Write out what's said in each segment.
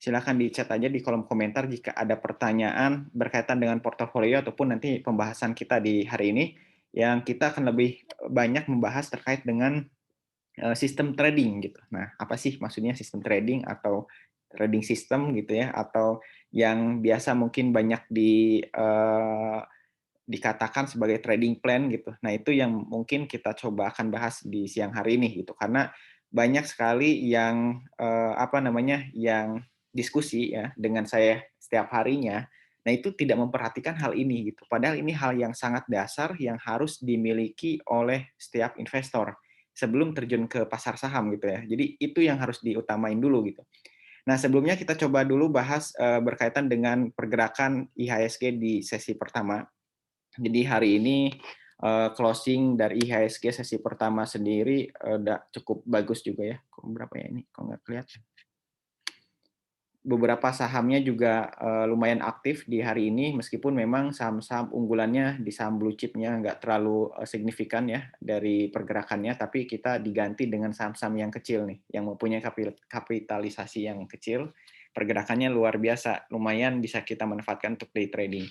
Silakan di-chat aja di kolom komentar jika ada pertanyaan berkaitan dengan portofolio ataupun nanti pembahasan kita di hari ini, yang kita akan lebih banyak membahas terkait dengan sistem trading gitu. Nah, apa sih maksudnya sistem trading atau trading system gitu ya, atau yang biasa mungkin banyak dikatakan sebagai trading plan gitu. Nah, itu yang mungkin kita coba akan bahas di siang hari ini gitu. Karena banyak sekali yang apa namanya, yang diskusi ya dengan saya setiap harinya. Nah, itu tidak memperhatikan hal ini gitu. Padahal ini hal yang sangat dasar yang harus dimiliki oleh setiap investor sebelum terjun ke pasar saham gitu ya. Jadi itu yang harus diutamain dulu gitu. Nah, sebelumnya kita coba dulu bahas berkaitan dengan pergerakan IHSG di sesi pertama. Jadi hari ini closing dari IHSG sesi pertama sendiri udah cukup bagus juga ya. Kok berapa ya ini? Kok nggak kelihatan? Beberapa sahamnya juga lumayan aktif di hari ini, meskipun memang saham-saham unggulannya di saham blue chip-nya nggak terlalu signifikan ya dari pergerakannya, tapi kita diganti dengan saham-saham yang kecil nih, yang mempunyai kapitalisasi yang kecil, pergerakannya luar biasa, lumayan bisa kita manfaatkan untuk day trading.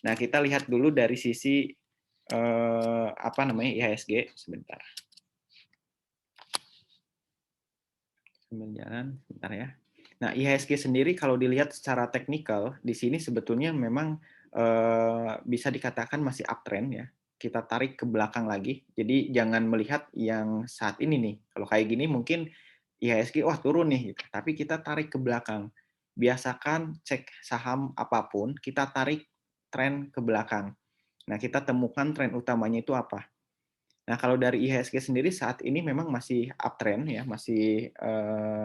Nah, kita lihat dulu dari sisi apa namanya IHSG sebentar. Sambil jalan, sebentar ya. Nah, IHSG sendiri kalau dilihat secara teknikal, di sini sebetulnya memang bisa dikatakan masih uptrend ya. Kita tarik ke belakang lagi. Jadi jangan melihat yang saat ini nih. Kalau kayak gini mungkin IHSG wah turun nih gitu. Tapi kita tarik ke belakang. Biasakan cek saham apapun, kita tarik tren ke belakang. Nah, kita temukan tren utamanya itu apa. Nah, kalau dari IHSG sendiri saat ini memang masih uptrend ya, masih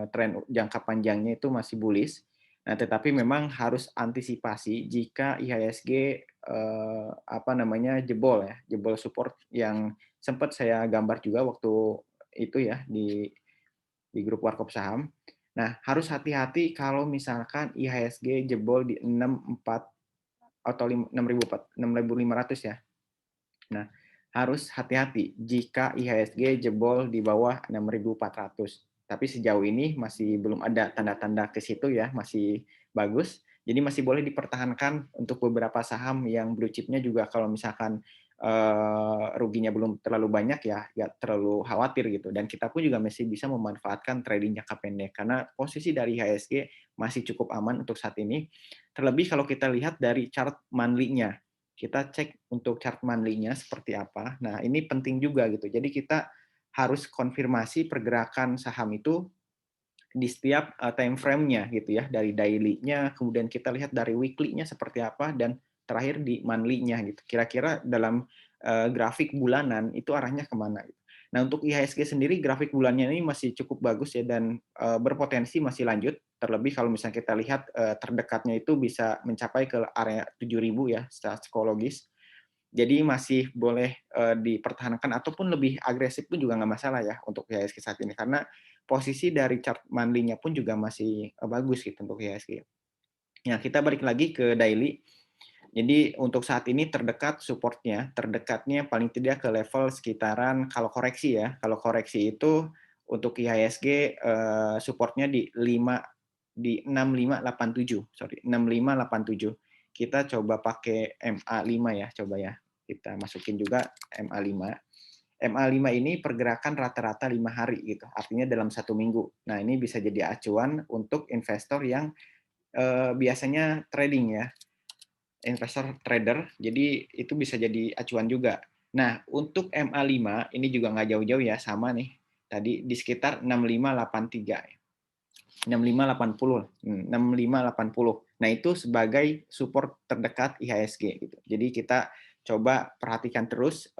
tren jangka panjangnya itu masih bullish. Nah, tetapi memang harus antisipasi jika IHSG apa namanya jebol ya, jebol support yang sempat saya gambar juga waktu itu ya di grup Warkop Saham. Nah, harus hati-hati kalau misalkan IHSG jebol di 64 atau 6.500 ya. Nah, harus hati-hati jika IHSG jebol di bawah 6.400. Tapi sejauh ini masih belum ada tanda-tanda ke situ ya, masih bagus. Jadi masih boleh dipertahankan untuk beberapa saham yang blue chip-nya juga kalau misalkan ruginya belum terlalu banyak ya, nggak terlalu khawatir gitu. Dan kita pun juga masih bisa memanfaatkan trading jangka pendek karena posisi dari IHSG masih cukup aman untuk saat ini. Terlebih kalau kita lihat dari chart monthly-nya, kita cek untuk chart monthly-nya seperti apa. Nah, ini penting juga gitu. Jadi kita harus konfirmasi pergerakan saham itu di setiap time frame-nya gitu ya, dari daily-nya, kemudian kita lihat dari weekly-nya seperti apa, dan terakhir di monthly-nya gitu. Kira-kira dalam grafik bulanan itu arahnya kemana gitu. Nah, untuk IHSG sendiri grafik bulannya ini masih cukup bagus ya dan berpotensi masih lanjut. Terlebih kalau misalnya kita lihat terdekatnya itu bisa mencapai ke area 7.000 ya secara psikologis. Jadi masih boleh dipertahankan ataupun lebih agresif pun juga nggak masalah ya untuk IHSG saat ini karena posisi dari chart monthly-nya pun juga masih bagus gitu untuk IHSG. Nah, kita balik lagi ke daily. Jadi untuk saat ini terdekatnya paling tidak ke level sekitaran kalau koreksi ya. Kalau koreksi itu untuk IHSG supportnya di 6587, sorry, 6587. Kita coba pakai MA5 ya, coba ya. Kita masukin juga MA5. MA5 ini pergerakan rata-rata 5 hari gitu. Artinya dalam 1 minggu. Nah, ini bisa jadi acuan untuk investor yang biasanya trading ya, investor trader, jadi itu bisa jadi acuan juga. Nah, untuk MA5 ini juga nggak jauh-jauh ya, sama nih. Tadi di sekitar 6583. 6580. 6580. Nah, itu sebagai support terdekat IHSG gitu. Jadi kita coba perhatikan terus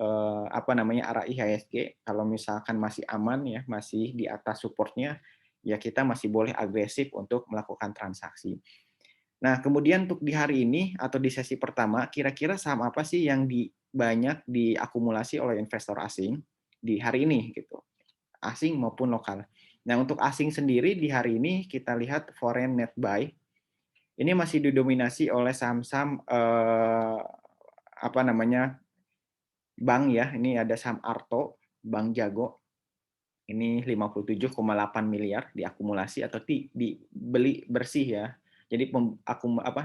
apa namanya arah IHSG. Kalau misalkan masih aman ya, masih di atas supportnya, ya kita masih boleh agresif untuk melakukan transaksi. Nah, kemudian untuk di hari ini atau di sesi pertama, kira-kira saham apa sih yang banyak diakumulasi oleh investor asing di hari ini gitu, asing maupun lokal. Nah, untuk asing sendiri di hari ini kita lihat foreign net buy ini masih didominasi oleh saham-saham apa namanya bank ya. Ini ada saham Arto, Bank Jago. Ini 57,8 miliar diakumulasi atau dibeli bersih ya. Jadi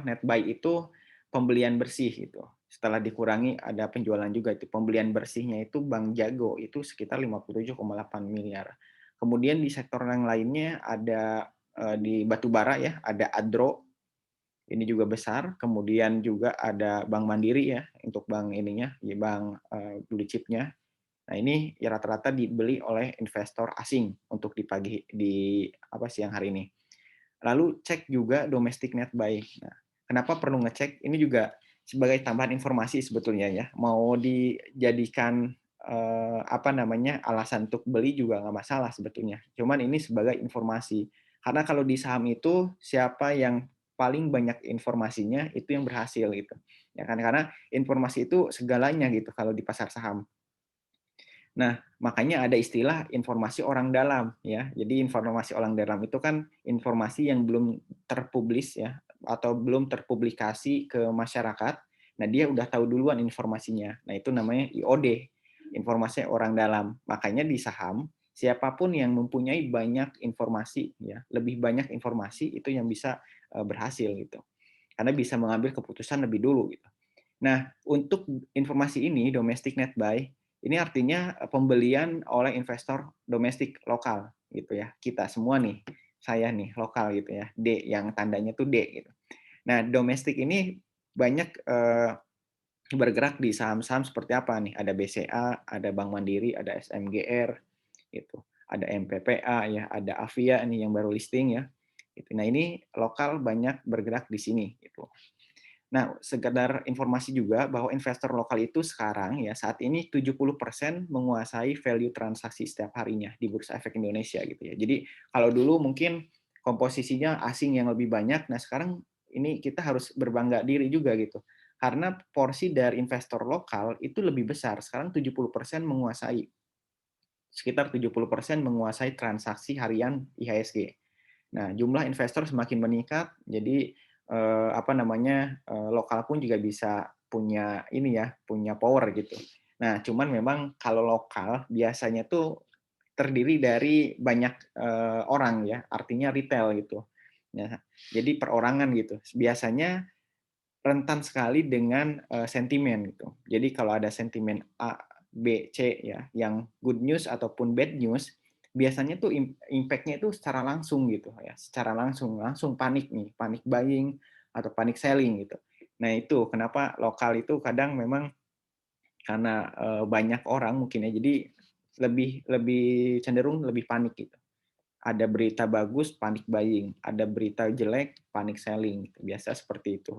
net buy itu pembelian bersih itu. Setelah dikurangi ada penjualan juga itu. Pembelian bersihnya itu Bank Jago itu sekitar 57,8 miliar. Kemudian di sektor yang lainnya ada di batubara ya, ada Adro, ini juga besar. Kemudian juga ada Bank Mandiri ya, untuk bank ininya, ya bank blue chip-nya. Nah, ini ya rata-rata dibeli oleh investor asing untuk siang hari ini. Lalu cek juga domestic net buy. Nah, kenapa perlu ngecek? Ini juga sebagai tambahan informasi sebetulnya ya. Mau dijadikan alasan untuk beli juga nggak masalah sebetulnya. Cuman ini sebagai informasi. Karena kalau di saham itu siapa yang paling banyak informasinya itu yang berhasil gitu. Ya kan, karena informasi itu segalanya gitu kalau di pasar saham. Nah, makanya ada istilah informasi orang dalam ya. Jadi informasi orang dalam itu kan informasi yang belum terpublis ya atau belum terpublikasi ke masyarakat. Nah, dia udah tahu duluan informasinya. Nah, itu namanya IOD, informasi orang dalam. Makanya di saham siapapun yang mempunyai banyak informasi ya, lebih banyak informasi itu yang bisa berhasil gitu. Karena bisa mengambil keputusan lebih dulu gitu. Nah, untuk informasi ini domestic net buy ini artinya pembelian oleh investor domestik lokal gitu ya. Kita semua nih, saya nih lokal gitu ya. D yang tandanya tuh D gitu. Nah, domestik ini banyak bergerak di saham-saham seperti apa nih? Ada BCA, ada Bank Mandiri, ada SMGR gitu. Ada MPPA ya, ada Avia nih yang baru listing ya. Gitu. Nah, ini lokal banyak bergerak di sini gitu. Nah, sekedar informasi juga bahwa investor lokal itu sekarang ya saat ini 70% menguasai value transaksi setiap harinya di Bursa Efek Indonesia gitu ya. Jadi kalau dulu mungkin komposisinya asing yang lebih banyak, nah sekarang ini kita harus berbangga diri juga gitu. Karena porsi dari investor lokal itu lebih besar. Sekarang 70% menguasai sekitar 70% menguasai transaksi harian IHSG. Nah, jumlah investor semakin meningkat, jadi lokal pun juga bisa punya ini ya, punya power gitu. Nah, cuman memang kalau lokal biasanya tuh terdiri dari banyak orang ya, artinya retail gitu. Ya, jadi perorangan gitu. Biasanya rentan sekali dengan sentimen gitu. Jadi kalau ada sentimen A, B, C ya, yang good news ataupun bad news, biasanya tuh impact-nya itu secara langsung gitu ya, secara langsung panik nih, panik buying atau panik selling gitu. Nah, itu kenapa lokal itu kadang memang karena banyak orang mungkin ya, jadi lebih lebih cenderung lebih panik gitu. Ada berita bagus, panik buying, ada berita jelek, panik selling, gitu. Biasa seperti itu.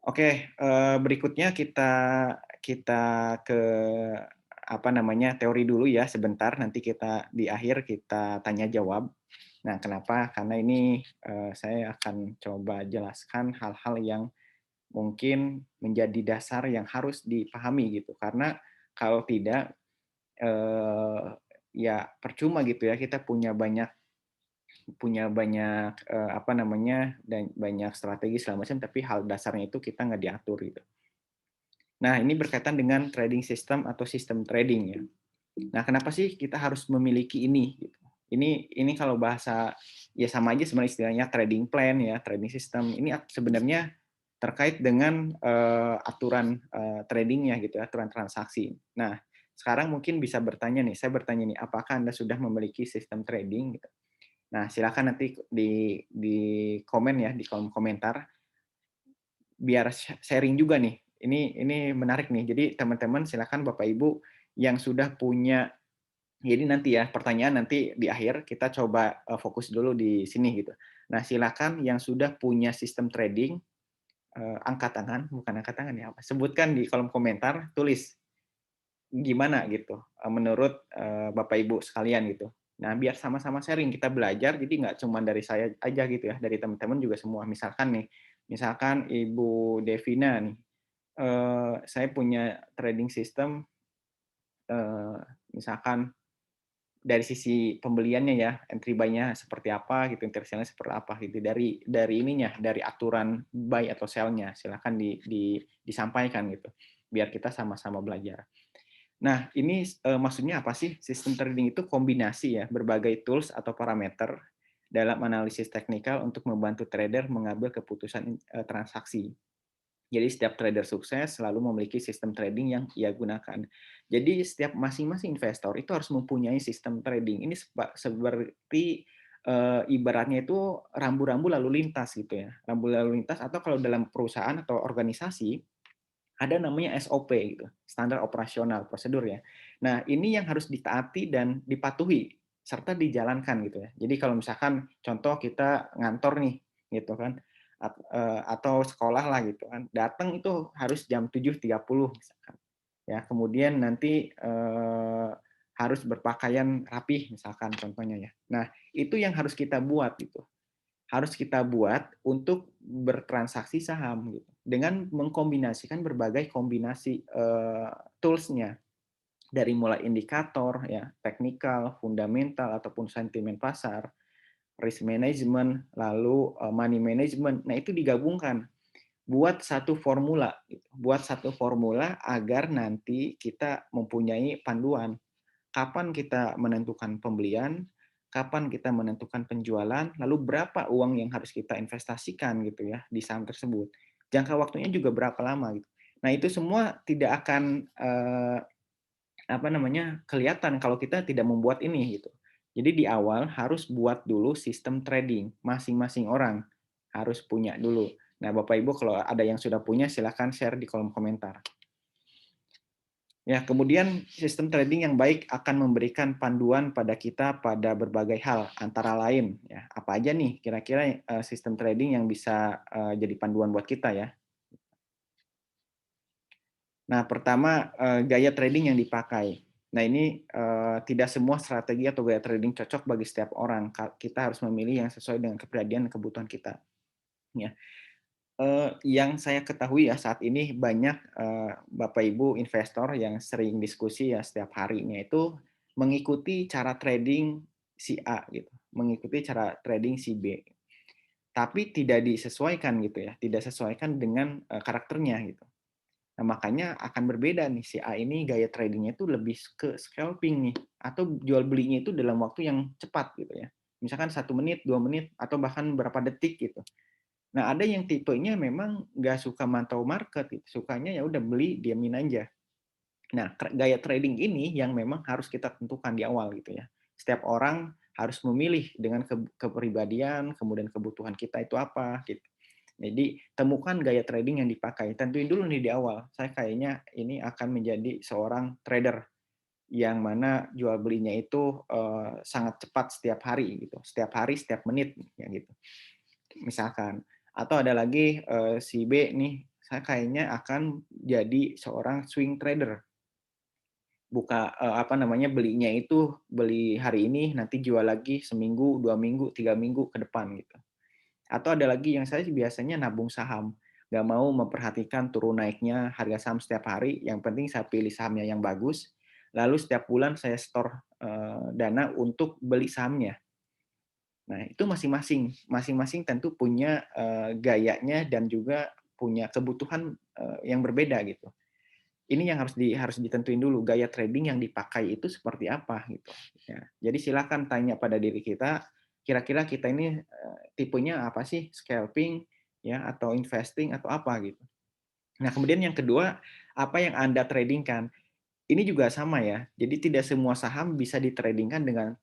Oke, berikutnya kita kita ke teori dulu ya sebentar, nanti kita di akhir kita tanya jawab. Nah, kenapa? Karena ini saya akan coba jelaskan hal-hal yang mungkin menjadi dasar yang harus dipahami gitu. Karena kalau tidak ya percuma gitu ya kita punya banyak dan banyak strategi segala macam, tapi hal dasarnya itu kita nggak diatur gitu. Nah, ini berkaitan dengan trading system atau sistem trading ya. Nah, kenapa sih kita harus memiliki ini gitu. Ini kalau bahasa ya sama aja sebenarnya istilahnya trading plan ya, trading system. Ini sebenarnya terkait dengan aturan tradingnya gitu ya, aturan transaksi. Nah, sekarang mungkin bisa bertanya nih, saya bertanya nih, apakah Anda sudah memiliki sistem trading gitu? Nah, silakan nanti di komen ya, di kolom komentar biar sharing juga nih. Ini menarik nih. Jadi teman-teman silakan Bapak Ibu yang sudah punya, jadi nanti ya pertanyaan nanti di akhir kita coba fokus dulu di sini gitu. Nah, silakan yang sudah punya sistem trading angkat tangan, bukan angkat tangan ya, apa? Sebutkan di kolom komentar, tulis gimana gitu menurut Bapak Ibu sekalian gitu. Nah, biar sama-sama sharing, kita belajar, jadi nggak cuma dari saya aja gitu ya, dari teman-teman juga semua. Misalkan nih, misalkan Ibu Devina nih, saya punya trading system, eee, misalkan dari sisi pembeliannya ya, entry buy-nya seperti apa gitu, entry sell-nya seperti apa gitu, dari ininya, dari aturan buy atau sell-nya, silakan disampaikan gitu, biar kita sama-sama belajar. Nah, ini maksudnya apa sih? Sistem trading itu kombinasi ya berbagai tools atau parameter dalam analisis teknikal untuk membantu trader mengambil keputusan transaksi. Jadi setiap trader sukses selalu memiliki sistem trading yang ia gunakan. Jadi setiap masing-masing investor itu harus mempunyai sistem trading. Ini seperti ibaratnya itu rambu-rambu lalu lintas gitu ya. Rambu lalu lintas atau kalau dalam perusahaan atau organisasi ada namanya SOP gitu, standar operasional prosedur ya. Nah, ini yang harus ditaati dan dipatuhi serta dijalankan gitu ya. Jadi kalau misalkan contoh kita ngantor nih gitu kan atau sekolah lah gitu kan. Datang itu harus jam 7.30 misalkan. Ya, kemudian nanti harus berpakaian rapih misalkan contohnya ya. Nah, itu yang harus kita buat gitu, harus kita buat untuk bertransaksi saham gitu. Dengan mengkombinasikan berbagai kombinasi tools-nya dari mulai indikator ya, teknikal, fundamental ataupun sentimen pasar, risk management, lalu money management. Nah, itu digabungkan buat satu formula gitu. Buat satu formula agar nanti kita mempunyai panduan kapan kita menentukan pembelian, kapan kita menentukan penjualan, lalu berapa uang yang harus kita investasikan gitu ya di saham tersebut. Jangka waktunya juga berapa lama gitu. Nah, itu semua tidak akan apa namanya? Kelihatan kalau kita tidak membuat ini gitu. Jadi di awal harus buat dulu sistem trading, masing-masing orang harus punya dulu. Nah, Bapak Ibu kalau ada yang sudah punya silahkan share di kolom komentar. Ya, kemudian sistem trading yang baik akan memberikan panduan pada kita pada berbagai hal, antara lain ya. Apa aja nih kira-kira sistem trading yang bisa jadi panduan buat kita ya. Nah, pertama gaya trading yang dipakai. Nah, ini tidak semua strategi atau gaya trading cocok bagi setiap orang. Kita harus memilih yang sesuai dengan kepribadian dan kebutuhan kita. Ya. Yang saya ketahui ya saat ini banyak Bapak Ibu investor yang sering diskusi ya setiap harinya itu mengikuti cara trading si A gitu, mengikuti cara trading si B. Tapi tidak disesuaikan gitu ya, tidak sesuaikan dengan karakternya gitu. Nah, makanya akan berbeda nih si A ini gaya tradingnya itu lebih ke scalping nih atau jual belinya itu dalam waktu yang cepat gitu ya. Misalkan 1 menit, 2 menit atau bahkan berapa detik gitu. Nah, ada yang tipenya memang nggak suka mantau market, gitu. Sukanya ya udah beli, diamin aja. Nah, gaya trading ini yang memang harus kita tentukan di awal gitu ya. Setiap orang harus memilih dengan kepribadian, kemudian kebutuhan kita itu apa gitu. Jadi, temukan gaya trading yang dipakai. Tentuin dulu nih di awal, saya kayaknya ini akan menjadi seorang trader yang mana jual belinya itu sangat cepat setiap hari gitu, setiap hari, setiap menit ya gitu misalkan. Atau ada lagi si B nih, saya kayaknya akan jadi seorang swing trader. Buka apa namanya, belinya itu beli hari ini, nanti jual lagi seminggu, 2 minggu, 3 minggu ke depan gitu. Atau ada lagi yang saya biasanya nabung saham, nggak mau memperhatikan turun naiknya harga saham setiap hari, yang penting saya pilih sahamnya yang bagus, lalu setiap bulan saya store dana untuk beli sahamnya. Nah, itu masing-masing, masing-masing tentu punya gayanya dan juga punya kebutuhan yang berbeda gitu. Ini yang harus ditentuin dulu gaya trading yang dipakai itu seperti apa gitu. Ya. Jadi silakan tanya pada diri kita, kira-kira kita ini tipenya apa sih? Scalping ya atau investing atau apa gitu. Nah, kemudian yang kedua, apa yang Anda tradingkan? Ini juga sama ya. Jadi tidak semua saham bisa ditradingkan dengan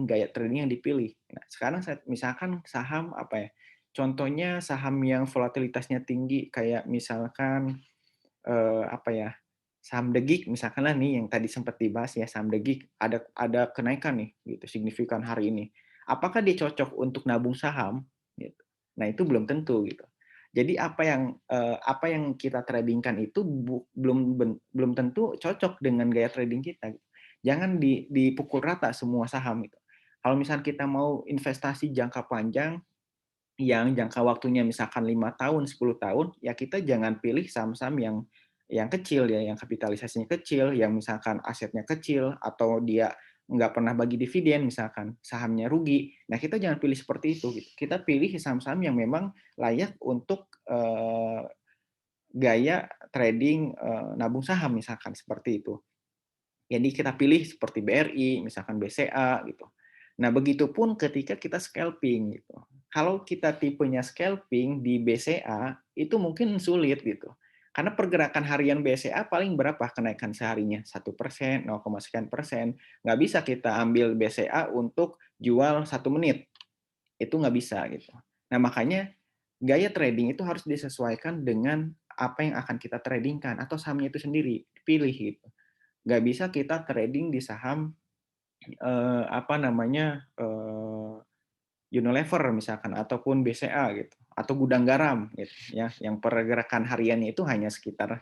gaya trading yang dipilih. Nah, sekarang misalkan saham apa ya? Contohnya saham yang volatilitasnya tinggi kayak misalkan apa ya? Saham The Gig misalkan lah nih yang tadi sempat dibahas ya, saham The Gig ada kenaikan nih gitu signifikan hari ini. Apakah dia cocok untuk nabung saham? Gitu. Nah, itu belum tentu gitu. Jadi apa yang kita tradingkan itu belum tentu cocok dengan gaya trading kita. Jangan dipukul rata semua saham itu. Kalau misalnya kita mau investasi jangka panjang yang jangka waktunya misalkan 5 tahun, 10 tahun, ya kita jangan pilih saham-saham yang kecil ya, yang kapitalisasinya kecil, yang misalkan asetnya kecil atau dia nggak pernah bagi dividen misalkan, sahamnya rugi. Nah, kita jangan pilih seperti itu gitu. Kita pilih saham-saham yang memang layak untuk gaya trading nabung saham misalkan seperti itu. Jadi kita pilih seperti BRI, misalkan BCA gitu. Nah, begitupun ketika kita scalping gitu. Kalau kita tipenya scalping di BCA itu mungkin sulit gitu. Karena pergerakan harian BCA paling berapa kenaikan seharinya? 1%, 0, sekian persen. Nggak bisa kita ambil BCA untuk jual 1 menit. Itu nggak bisa gitu. Nah, makanya gaya trading itu harus disesuaikan dengan apa yang akan kita tradingkan atau sahamnya itu sendiri. Pilih gitu. Nggak bisa kita trading di saham apa namanya Unilever misalkan ataupun BCA gitu atau gudang garam gitu ya yang pergerakan hariannya itu hanya sekitar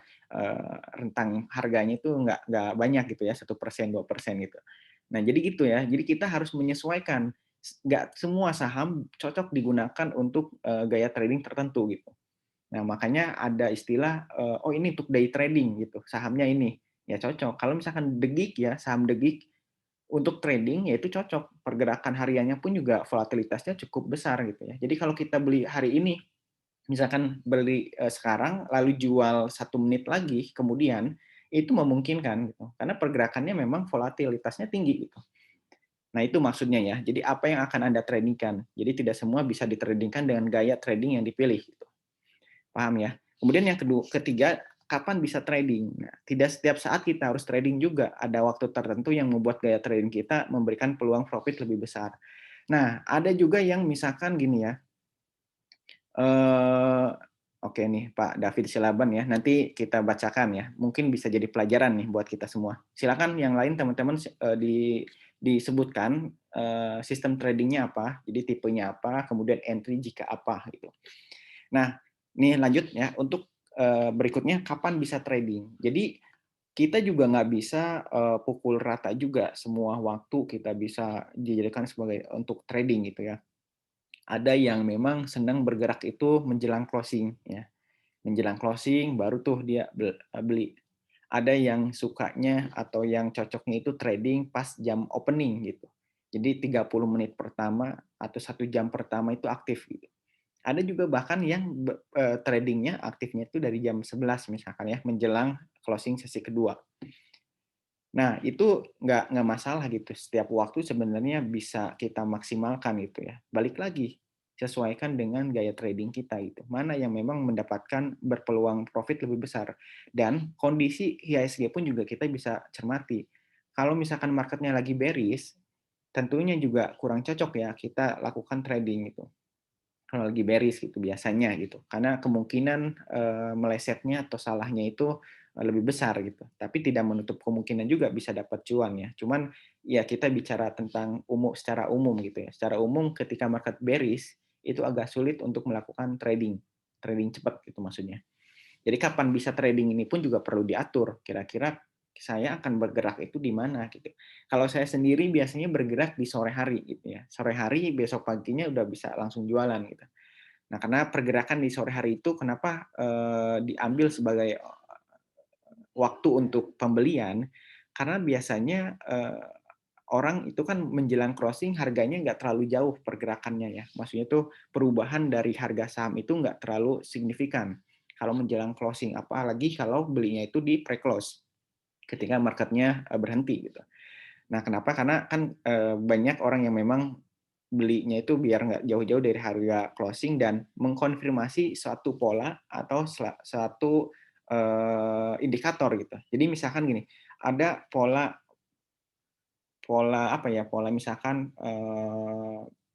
rentang harganya itu nggak banyak gitu ya 1%, 2% gitu. Nah jadi gitu ya, jadi kita harus menyesuaikan, nggak semua saham cocok digunakan untuk gaya trading tertentu gitu. Nah makanya ada istilah oh ini untuk day trading gitu sahamnya ini ya cocok. Kalau misalkan degik ya saham degik untuk trading, ya itu cocok. Pergerakan hariannya pun juga volatilitasnya cukup besar gitu ya. Jadi kalau kita beli hari ini, misalkan beli sekarang, lalu jual 1 menit lagi kemudian, itu memungkinkan gitu. Karena pergerakannya memang volatilitasnya tinggi gitu. Nah itu maksudnya ya. Jadi apa yang akan Anda tradingkan. Jadi tidak semua bisa ditradingkan dengan gaya trading yang dipilih gitu. Paham ya? Kemudian yang ketiga, kapan bisa trading? Nah, tidak setiap saat kita harus trading juga. Ada waktu tertentu yang membuat gaya trading kita memberikan peluang profit lebih besar. Nah, ada juga yang misalkan gini ya. Oke nih, Pak David Silaban ya. Nanti kita bacakan ya. Mungkin bisa jadi pelajaran nih buat kita semua. Silakan yang lain teman-teman disebutkan sistem tradingnya apa, jadi tipenya apa, kemudian entry jika apa gitu. Nah, ini lanjut ya untuk berikutnya kapan bisa trading. Jadi kita juga nggak bisa pukul rata juga semua waktu kita bisa dijadikan sebagai untuk trading gitu ya. Ada yang memang senang bergerak itu menjelang closing ya. Menjelang closing baru tuh dia beli. Ada yang sukanya atau yang cocoknya itu trading pas jam opening gitu. Jadi 30 menit pertama atau 1 jam pertama itu aktif gitu. Ada juga bahkan yang tradingnya aktifnya itu dari jam 11 misalkan ya, menjelang closing sesi kedua. Nah, itu nggak masalah gitu. Setiap waktu sebenarnya bisa kita maksimalkan gitu ya. Balik lagi, sesuaikan dengan gaya trading kita itu. Mana yang memang mendapatkan berpeluang profit lebih besar. Dan kondisi IHSG pun juga kita bisa cermati. Kalau misalkan marketnya lagi bearish, tentunya juga kurang cocok ya kita lakukan trading gitu kalau lagi bearish gitu biasanya gitu. Karena kemungkinan melesetnya atau salahnya itu lebih besar gitu. Tapi tidak menutup kemungkinan juga bisa dapat cuan ya. Cuman ya kita bicara tentang secara umum gitu ya. Secara umum ketika market bearish itu agak sulit untuk melakukan trading. Trading cepat gitu maksudnya. Jadi kapan bisa trading ini pun juga perlu diatur. Kira-kira saya akan bergerak itu di mana gitu. Kalau saya sendiri biasanya bergerak di sore hari gitu ya. Sore hari besok paginya udah bisa langsung jualan gitu. Nah, karena pergerakan di sore hari itu kenapa diambil sebagai waktu untuk pembelian? Karena biasanya orang itu kan menjelang closing harganya nggak terlalu jauh pergerakannya ya. Maksudnya itu perubahan dari harga saham itu nggak terlalu signifikan kalau menjelang closing, apalagi kalau belinya itu di pre-close ketika marketnya berhenti gitu. Nah, kenapa? Karena kan banyak orang yang memang belinya itu biar nggak jauh-jauh dari harga closing dan mengkonfirmasi suatu pola atau suatu indikator gitu. Jadi misalkan gini, ada pola pola apa ya, pola misalkan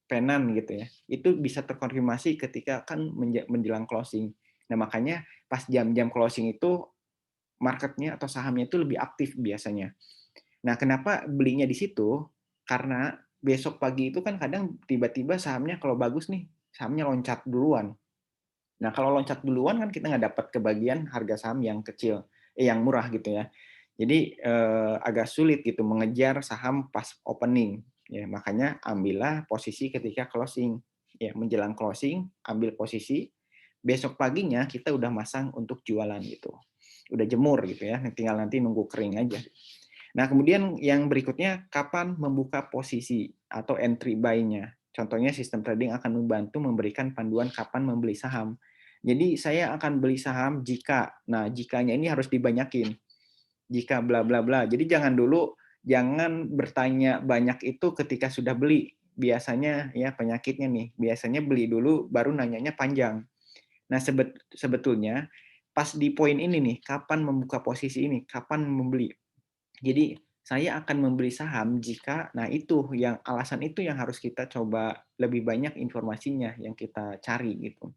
penan gitu ya, itu bisa terkonfirmasi ketika kan menjelang closing. Nah makanya pas jam-jam closing itu marketnya atau sahamnya itu lebih aktif biasanya. Nah kenapa belinya di situ? Karena besok pagi itu kan kadang tiba-tiba sahamnya kalau bagus nih, sahamnya loncat duluan. Nah kalau loncat duluan kan kita nggak dapat kebagian harga saham yang kecil, yang murah gitu ya. Jadi agak sulit gitu mengejar saham pas opening. Ya, makanya ambillah posisi ketika closing. Ya, menjelang closing, ambil posisi. Besok paginya kita udah masang untuk jualan gitu. Udah jemur gitu ya, tinggal nanti nunggu kering aja. Nah, kemudian yang berikutnya kapan membuka posisi atau entry buy-nya. Contohnya sistem trading akan membantu memberikan panduan kapan membeli saham. Jadi saya akan beli saham jika. Nah, jikanya ini harus dibanyakin. jika bla bla bla. Jadi jangan bertanya banyak itu ketika sudah beli. Biasanya ya penyakitnya nih, biasanya beli dulu baru nanyanya panjang. Nah, sebetulnya pas di poin ini nih, kapan membuka posisi ini, kapan membeli. Jadi saya akan membeli saham jika, nah itu yang alasan itu yang harus kita coba lebih banyak informasinya yang kita cari gitu.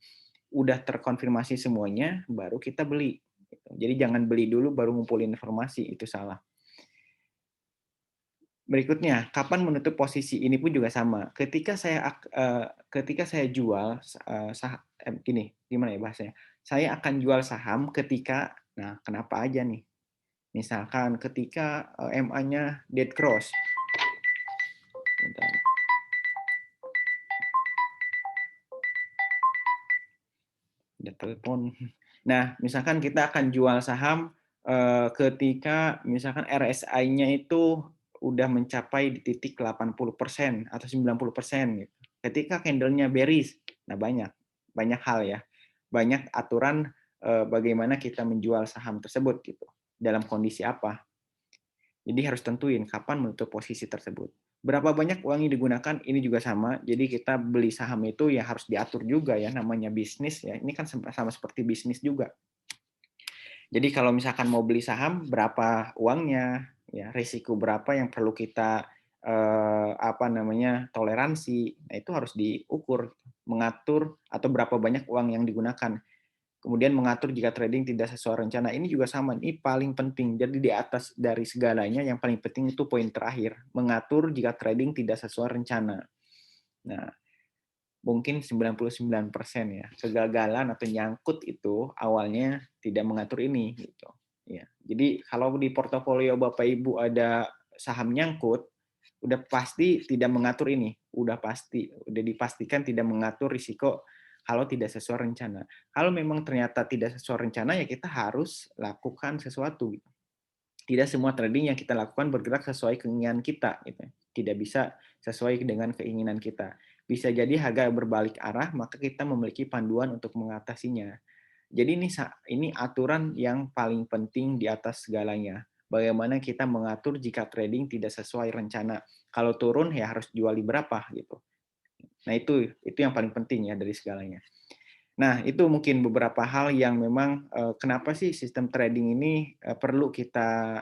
Udah terkonfirmasi semuanya, baru kita beli. Gitu. Jadi jangan beli dulu baru ngumpulin informasi, itu salah. Berikutnya, kapan menutup posisi? Ini pun juga sama. Ketika saya jual gini, gimana ya bahasanya? Saya akan jual saham ketika, nah kenapa aja nih? Misalkan ketika MA-nya dead cross. Bentar. Ada telepon. Nah, misalkan kita akan jual saham ketika misalkan RSI-nya itu udah mencapai di titik 80% atau 90% gitu. Ketika candle-nya bearish, nah banyak hal ya. Banyak aturan bagaimana kita menjual saham tersebut gitu. Dalam kondisi apa. Jadi harus tentuin kapan menutup posisi tersebut. Berapa banyak uang yang digunakan, ini juga sama. Jadi kita beli saham itu ya harus diatur juga ya, namanya bisnis ya. Ini kan sama seperti bisnis juga. Jadi kalau misalkan mau beli saham, berapa uangnya, ya risiko berapa yang perlu kita toleransi. Nah, itu harus diukur, mengatur atau berapa banyak uang yang digunakan. Kemudian mengatur jika trading tidak sesuai rencana. Ini juga sama, ini paling penting. Jadi di atas dari segalanya yang paling penting itu poin terakhir, mengatur jika trading tidak sesuai rencana. Nah, mungkin 99% ya, kegagalan atau nyangkut itu awalnya tidak mengatur ini gitu. Ya. Jadi kalau di portofolio Bapak Ibu ada saham nyangkut, udah pasti tidak mengatur ini, udah dipastikan tidak mengatur risiko kalau tidak sesuai rencana. Kalau memang ternyata tidak sesuai rencana ya kita harus lakukan sesuatu. Tidak semua trading yang kita lakukan bergerak sesuai keinginan kita gitu. Tidak bisa sesuai dengan keinginan kita. Bisa jadi harga berbalik arah, maka kita memiliki panduan untuk mengatasinya. Jadi ini aturan yang paling penting di atas segalanya. Bagaimana kita mengatur jika trading tidak sesuai rencana. Kalau turun ya harus jual di berapa gitu. Nah, itu yang paling penting ya dari segalanya. Nah, itu mungkin beberapa hal yang memang kenapa sih sistem trading ini perlu kita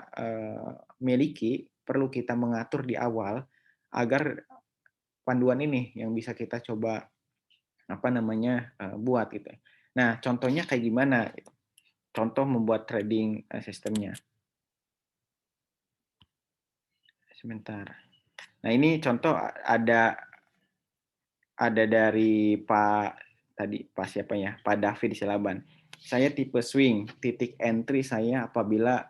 miliki, perlu kita mengatur di awal agar panduan ini yang bisa kita coba buat gitu. Nah, contohnya kayak gimana? Contoh membuat trading sistemnya. Sebentar. Nah, ini contoh ada dari Pak siapa ya? Pak David Silaban. Saya tipe swing, titik entry saya apabila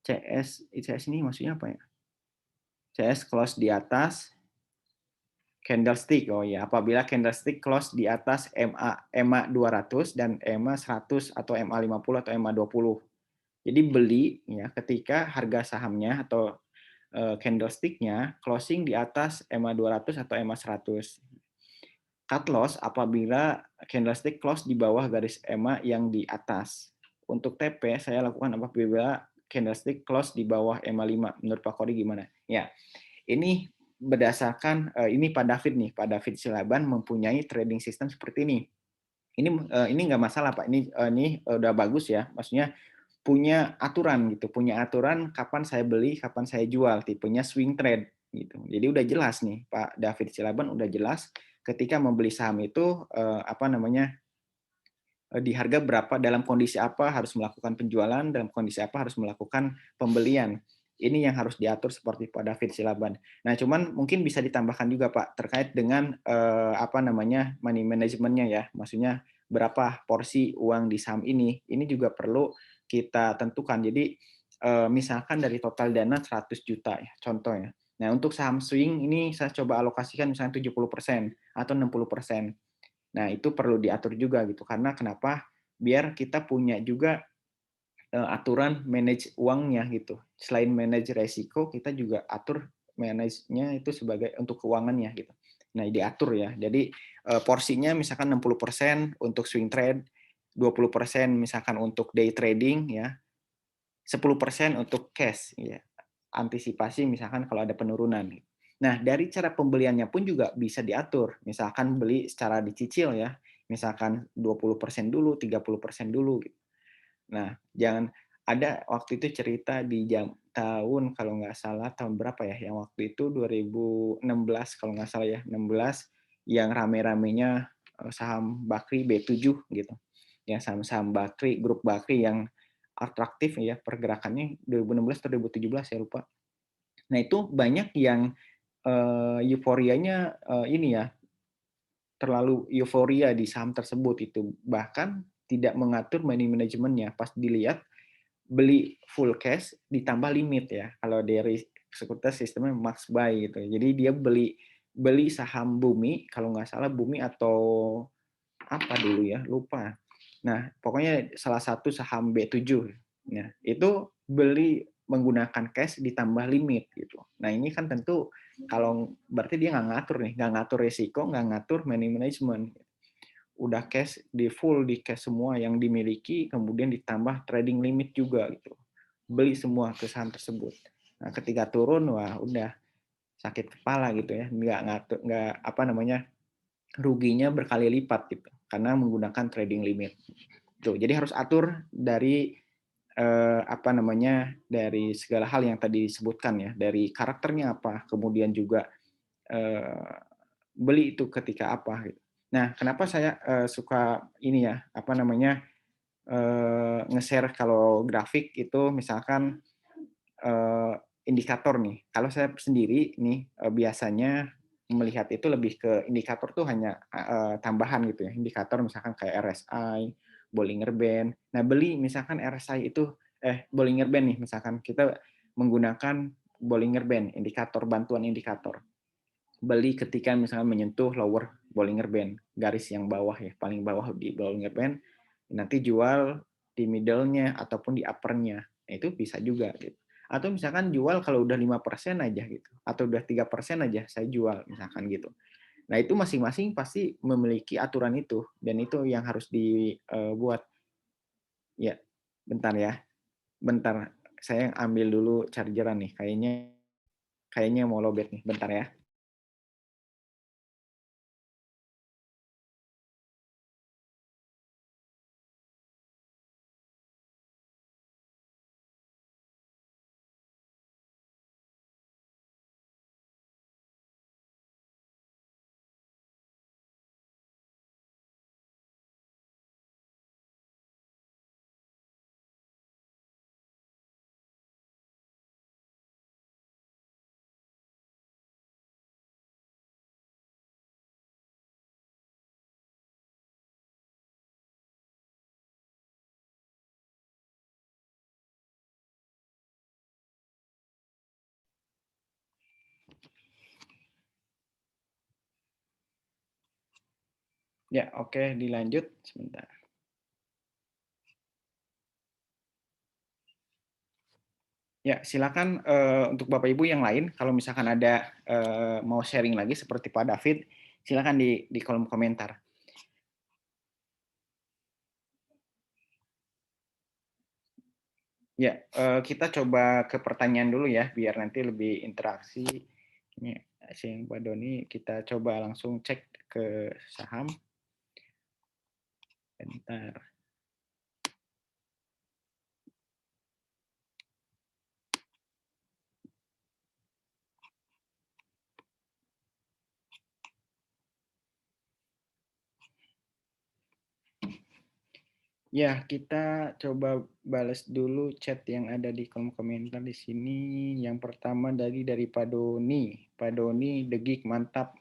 CS ini maksudnya apa ya? CS close di atas candlestick. Oh ya, apabila candlestick close di atas MA 200 dan MA 100 atau MA 50 atau MA 20. Jadi beli ya ketika harga sahamnya atau candlestick-nya closing di atas MA 200 atau MA 100. Cut loss apabila candlestick close di bawah garis EMA yang di atas. Untuk TP saya lakukan apabila candlestick close di bawah EMA 5. Menurut Pak Kori gimana? Ya. Ini berdasarkan ini Pak David nih, Pak David Silaban mempunyai trading system seperti ini. Ini nggak masalah Pak. Ini udah bagus ya. Maksudnya punya aturan gitu, punya aturan kapan saya beli, kapan saya jual, tipenya swing trade gitu. Jadi udah jelas nih Pak David Silaban udah jelas ketika membeli saham itu di harga berapa, dalam kondisi apa harus melakukan penjualan, dalam kondisi apa harus melakukan pembelian. Ini yang harus diatur seperti Pak David Silaban. Nah, cuman mungkin bisa ditambahkan juga Pak terkait dengan money managementnya ya, maksudnya berapa porsi uang di saham ini. Ini juga perlu kita tentukan. Jadi misalkan dari total dana 100 juta ya, contohnya. Nah, untuk saham swing ini saya coba alokasikan misalnya 70% atau 60%. Nah, itu perlu diatur juga gitu. Karena kenapa? Biar kita punya juga aturan manage uangnya gitu. Selain manage resiko, kita juga atur manage-nya itu sebagai untuk keuangannya gitu. Nah, diatur ya. Jadi porsinya misalkan 60% untuk swing trade, 20% misalkan untuk day trading ya. 10% untuk cash, ya. Antisipasi misalkan kalau ada penurunan. Nah, dari cara pembeliannya pun juga bisa diatur. Misalkan beli secara dicicil ya, misalkan 20% dulu, 30% dulu. Nah, jangan ada waktu itu cerita di tahun kalau nggak salah tahun berapa ya, yang waktu itu 2016 kalau nggak salah ya, 16 yang rame-ramenya saham Bakri B7 gitu. Yang saham-saham Bakri, grup Bakri yang atraktif ya pergerakannya 2016 atau 2017 saya lupa. Nah, itu banyak yang euforianya ini ya, terlalu euforia di saham tersebut itu. Bahkan tidak mengatur money manajemennya. Pas dilihat beli full cash ditambah limit ya. Kalau dari sekuritas sistemnya max buy gitu. Jadi dia beli beli saham Bumi, kalau nggak salah Bumi atau apa dulu ya, lupa. Nah, pokoknya salah satu saham B7. Nah, itu beli menggunakan cash ditambah limit gitu. Nah, ini kan tentu kalau berarti dia nggak ngatur nih, nggak ngatur risiko, nggak ngatur money management. Udah cash di full di cash semua yang dimiliki, kemudian ditambah trading limit juga gitu. Beli semua ke saham tersebut. Nah, ketika turun, wah udah sakit kepala gitu ya, nggak ngatur, nggak apa namanya, ruginya berkali lipat gitu karena menggunakan trading limit. Tuh, jadi harus atur dari apa namanya, dari segala hal yang tadi disebutkan ya, dari karakternya apa, kemudian juga eh, beli itu ketika apa gitu. Nah, kenapa saya suka ini ya, apa namanya, nge-share kalau grafik itu misalkan eh, indikator nih. Kalau saya sendiri nih biasanya melihat itu lebih ke indikator tuh hanya tambahan gitu ya. Indikator misalkan kayak RSI, Bollinger Band. Nah, beli misalkan RSI itu Bollinger Band nih misalkan kita menggunakan Bollinger Band, indikator bantuan indikator. Beli ketika misalkan menyentuh lower Bollinger Band, garis yang bawah ya, paling bawah di Bollinger Band, nanti jual di middle-nya ataupun di upper-nya. Nah, itu bisa juga gitu. Atau misalkan jual kalau udah 5% aja gitu, atau udah 3% aja saya jual misalkan gitu. Nah, itu masing-masing pasti memiliki aturan itu dan itu yang harus dibuat. Ya, bentar ya. Bentar, saya ambil dulu chargeran nih. Kayaknya mau lowbat nih. Bentar ya. Ya, oke, dilanjut sebentar. Ya, silakan untuk Bapak Ibu yang lain kalau misalkan ada mau sharing lagi seperti Pak David, silakan di kolom komentar. Ya, kita coba ke pertanyaan dulu ya biar nanti lebih interaksi. Ini yang Pak Doni, kita coba langsung cek ke saham. Bentar. Ya, kita coba balas dulu chat yang ada di kolom komentar di sini. Yang pertama dari Pak Doni. Pak Doni, The Geek, mantap.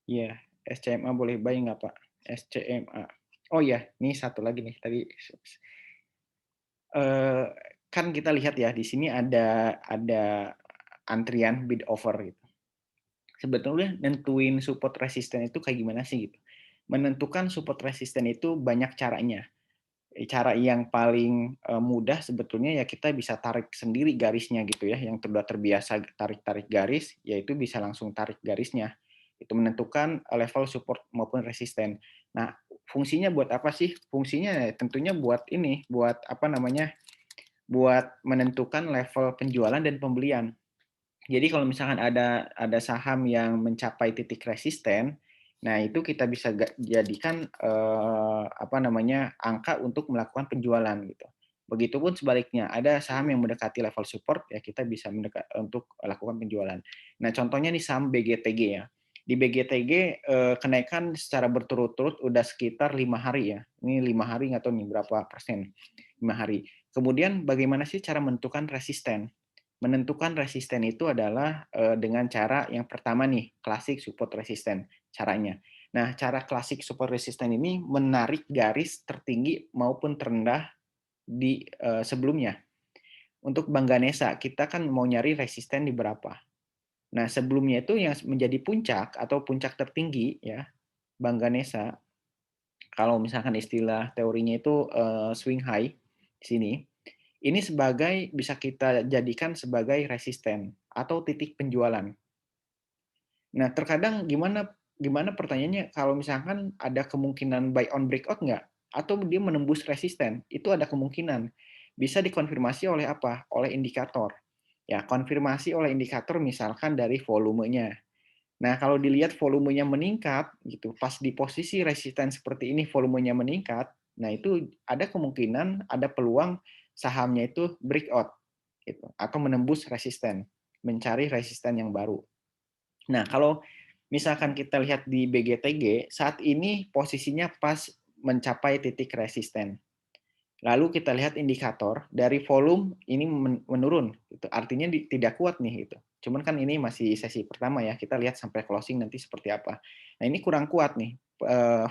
Ya, SCMA boleh buy nggak Pak? SCMA. Oh ya, ini satu lagi nih tadi. Kan kita lihat ya di sini ada antrian bid over gitu. Sebetulnya nentuin support resisten itu kayak gimana sih gitu? Menentukan support resisten itu banyak caranya. Cara yang paling mudah sebetulnya ya kita bisa tarik sendiri garisnya gitu ya, yang sudah terbiasa tarik-tarik garis yaitu bisa langsung tarik garisnya, itu menentukan level support maupun resisten. Nah, fungsinya buat apa sih? Fungsinya tentunya buat ini, buat apa namanya, buat menentukan level penjualan dan pembelian. Jadi kalau misalkan ada saham yang mencapai titik resisten, nah itu kita bisa jadikan apa namanya angka untuk melakukan penjualan gitu. Begitupun sebaliknya, ada saham yang mendekati level support ya kita bisa untuk lakukan penjualan. Nah contohnya nih saham BGTG ya. Di BGTG kenaikan secara berturut-turut udah sekitar 5 hari ya. Ini 5 hari nggak tahu nih berapa persen 5 hari. Kemudian bagaimana sih cara menentukan resisten? Menentukan resisten itu adalah dengan cara yang pertama nih, klasik support resisten caranya. Nah, cara klasik support resisten ini menarik garis tertinggi maupun terendah di sebelumnya. Untuk Bank Ganesa, kita kan mau nyari resisten di berapa. Nah, sebelumnya itu yang menjadi puncak atau puncak tertinggi ya, Bank Ganesa, kalau misalkan istilah teorinya itu swing high di sini, ini sebagai bisa kita jadikan sebagai resisten atau titik penjualan. Nah, terkadang gimana gimana pertanyaannya kalau misalkan ada kemungkinan buy on breakout nggak? Atau dia menembus resisten? Itu ada kemungkinan. Bisa dikonfirmasi oleh apa? Oleh indikator. Ya, konfirmasi oleh indikator misalkan dari volumenya. Nah, kalau dilihat volumenya meningkat gitu, pas di posisi resisten seperti ini volumenya meningkat, nah itu ada kemungkinan ada peluang sahamnya itu breakout gitu atau menembus resisten, mencari resisten yang baru. Nah, kalau misalkan kita lihat di BGTG, saat ini posisinya pas mencapai titik resisten. Lalu kita lihat indikator dari volume ini menurun, gitu. Artinya tidak kuat nih itu. Cuman kan ini masih sesi pertama ya, kita lihat sampai closing nanti seperti apa. Nah ini kurang kuat nih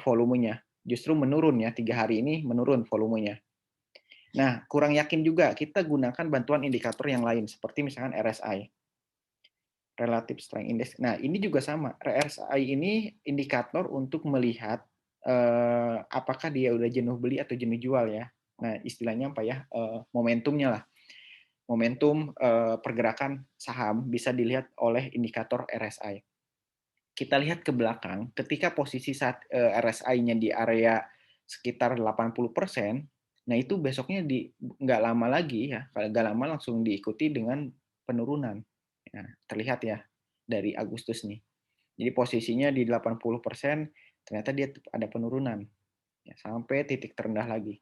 volumenya, justru menurun ya 3 hari ini menurun volumenya. Nah kurang yakin juga kita gunakan bantuan indikator yang lain seperti misalkan RSI. Relative Strength Index. Nah, ini juga sama. RSI ini indikator untuk melihat apakah dia udah jenuh beli atau jenuh jual ya. Nah, istilahnya apa ya? Momentumnya lah. Momentum pergerakan saham bisa dilihat oleh indikator RSI. Kita lihat ke belakang, ketika posisi saat RSI-nya di area sekitar 80%, nah itu besoknya nggak lama lagi ya, kalau nggak lama langsung diikuti dengan penurunan. Ya, terlihat ya dari Agustus nih. Jadi posisinya di 80%, ternyata dia ada penurunan ya, sampai titik terendah lagi.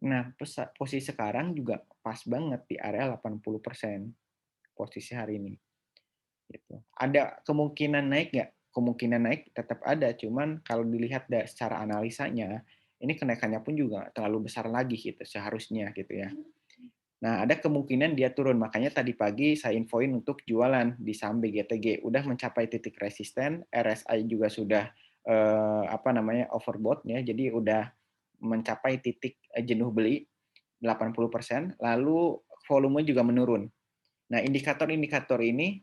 Nah, posisi sekarang juga pas banget di area 80% posisi hari ini. Gitu. Ada kemungkinan naik nggak? Kemungkinan naik tetap ada, cuman kalau dilihat secara analisanya, ini kenaikannya pun juga terlalu besar lagi gitu seharusnya gitu ya. Nah, ada kemungkinan dia turun. Makanya tadi pagi saya infoin untuk jualan di saham BGTG. Udah mencapai titik resisten, RSI juga sudah apa namanya overbought ya. Jadi udah mencapai titik jenuh beli 80%, lalu volume juga menurun. Nah, indikator-indikator ini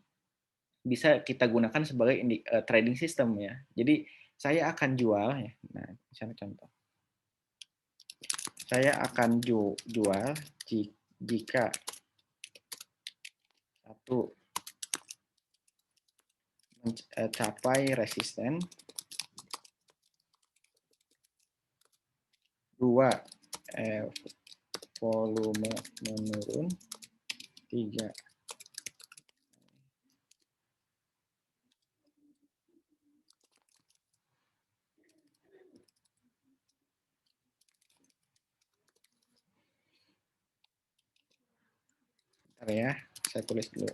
bisa kita gunakan sebagai trading system ya. Jadi saya akan jual ya. Nah, misalnya contoh. Saya akan jual jika satu mencapai resisten, dua volume menurun, tiga bentar ya, saya tulis dulu.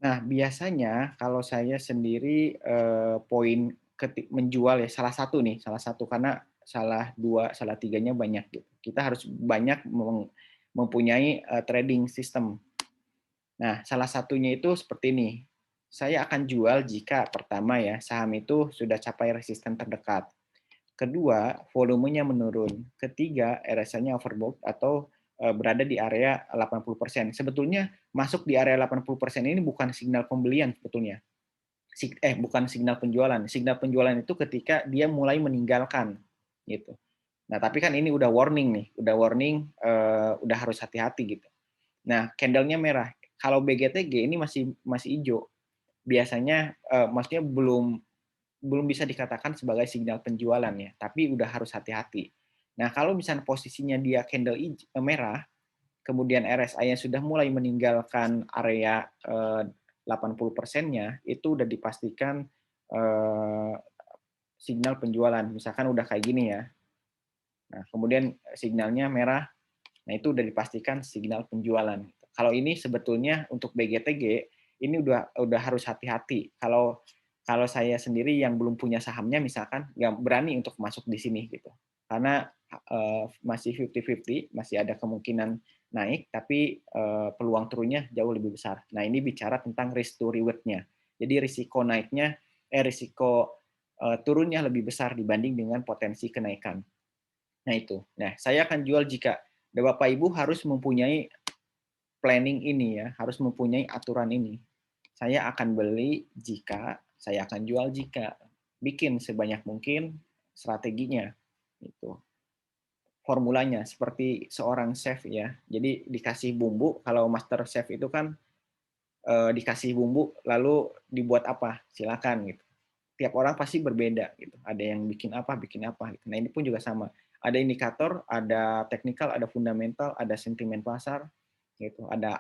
Nah, biasanya kalau saya sendiri poin menjual ya salah satu nih, salah satu karena salah dua, salah tiganya banyak gitu. Kita harus banyak mempunyai trading system. Nah, salah satunya itu seperti ini. Saya akan jual jika pertama ya saham itu sudah capai resisten terdekat. Kedua, volumenya menurun. Ketiga, RSI-nya overbought atau berada di area 80%. Sebetulnya masuk di area 80% ini bukan signal pembelian sebetulnya. Bukan signal penjualan. Signal penjualan itu ketika dia mulai meninggalkan gitu. Nah, tapi kan ini udah warning nih, udah warning udah harus hati-hati gitu. Nah, candle-nya merah. Kalau BGTG ini masih hijau. Biasanya maksudnya belum bisa dikatakan sebagai sinyal penjualan ya, tapi udah harus hati-hati. Nah, kalau misalnya posisinya dia candle merah, kemudian RSI-nya sudah mulai meninggalkan area 80%-nya, itu udah dipastikan signal penjualan. Misalkan udah kayak gini ya. Nah, kemudian signalnya merah, nah itu udah dipastikan signal penjualan. Kalau ini sebetulnya untuk BGTG ini udah harus hati-hati. Kalau saya sendiri yang belum punya sahamnya misalkan nggak berani untuk masuk di sini gitu. Karena masih 50-50, masih ada kemungkinan naik, tapi peluang turunnya jauh lebih besar. Nah, ini bicara tentang risk to reward-nya. Jadi risiko naiknya, risiko turunnya lebih besar dibanding dengan potensi kenaikan. Nah itu. Nah, saya akan jual jika Bapak Ibu harus mempunyai planning ini ya, harus mempunyai aturan ini. Saya akan beli jika, saya akan jual jika. Bikin sebanyak mungkin strateginya. Itu. Formulanya seperti seorang chef ya. Jadi dikasih bumbu, kalau master chef itu kan dikasih bumbu lalu dibuat apa? Silakan gitu. Tiap orang pasti berbeda gitu. Ada yang bikin apa gitu. Nah, ini pun juga sama. Ada indikator, ada teknikal, ada fundamental, ada sentimen pasar gitu. Ada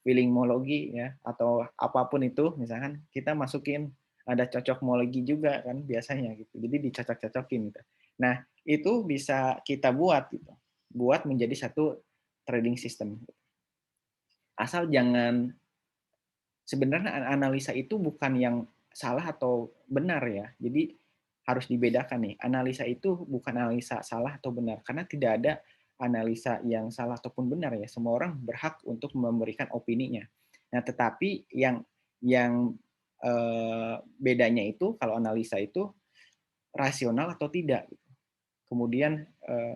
feelingmologi ya atau apapun itu misalkan kita masukin ada cocokmologi juga kan biasanya gitu. Jadi dicocok-cocokin gitu. Nah, itu bisa kita buat gitu. Buat menjadi satu trading system. Asal jangan sebenarnya analisa itu bukan yang salah atau benar ya. Jadi harus dibedakan nih. Analisa itu bukan analisa salah atau benar karena tidak ada analisa yang salah ataupun benar ya. Semua orang berhak untuk memberikan opininya. Nah, tetapi yang bedanya itu kalau analisa itu rasional atau tidak, kemudian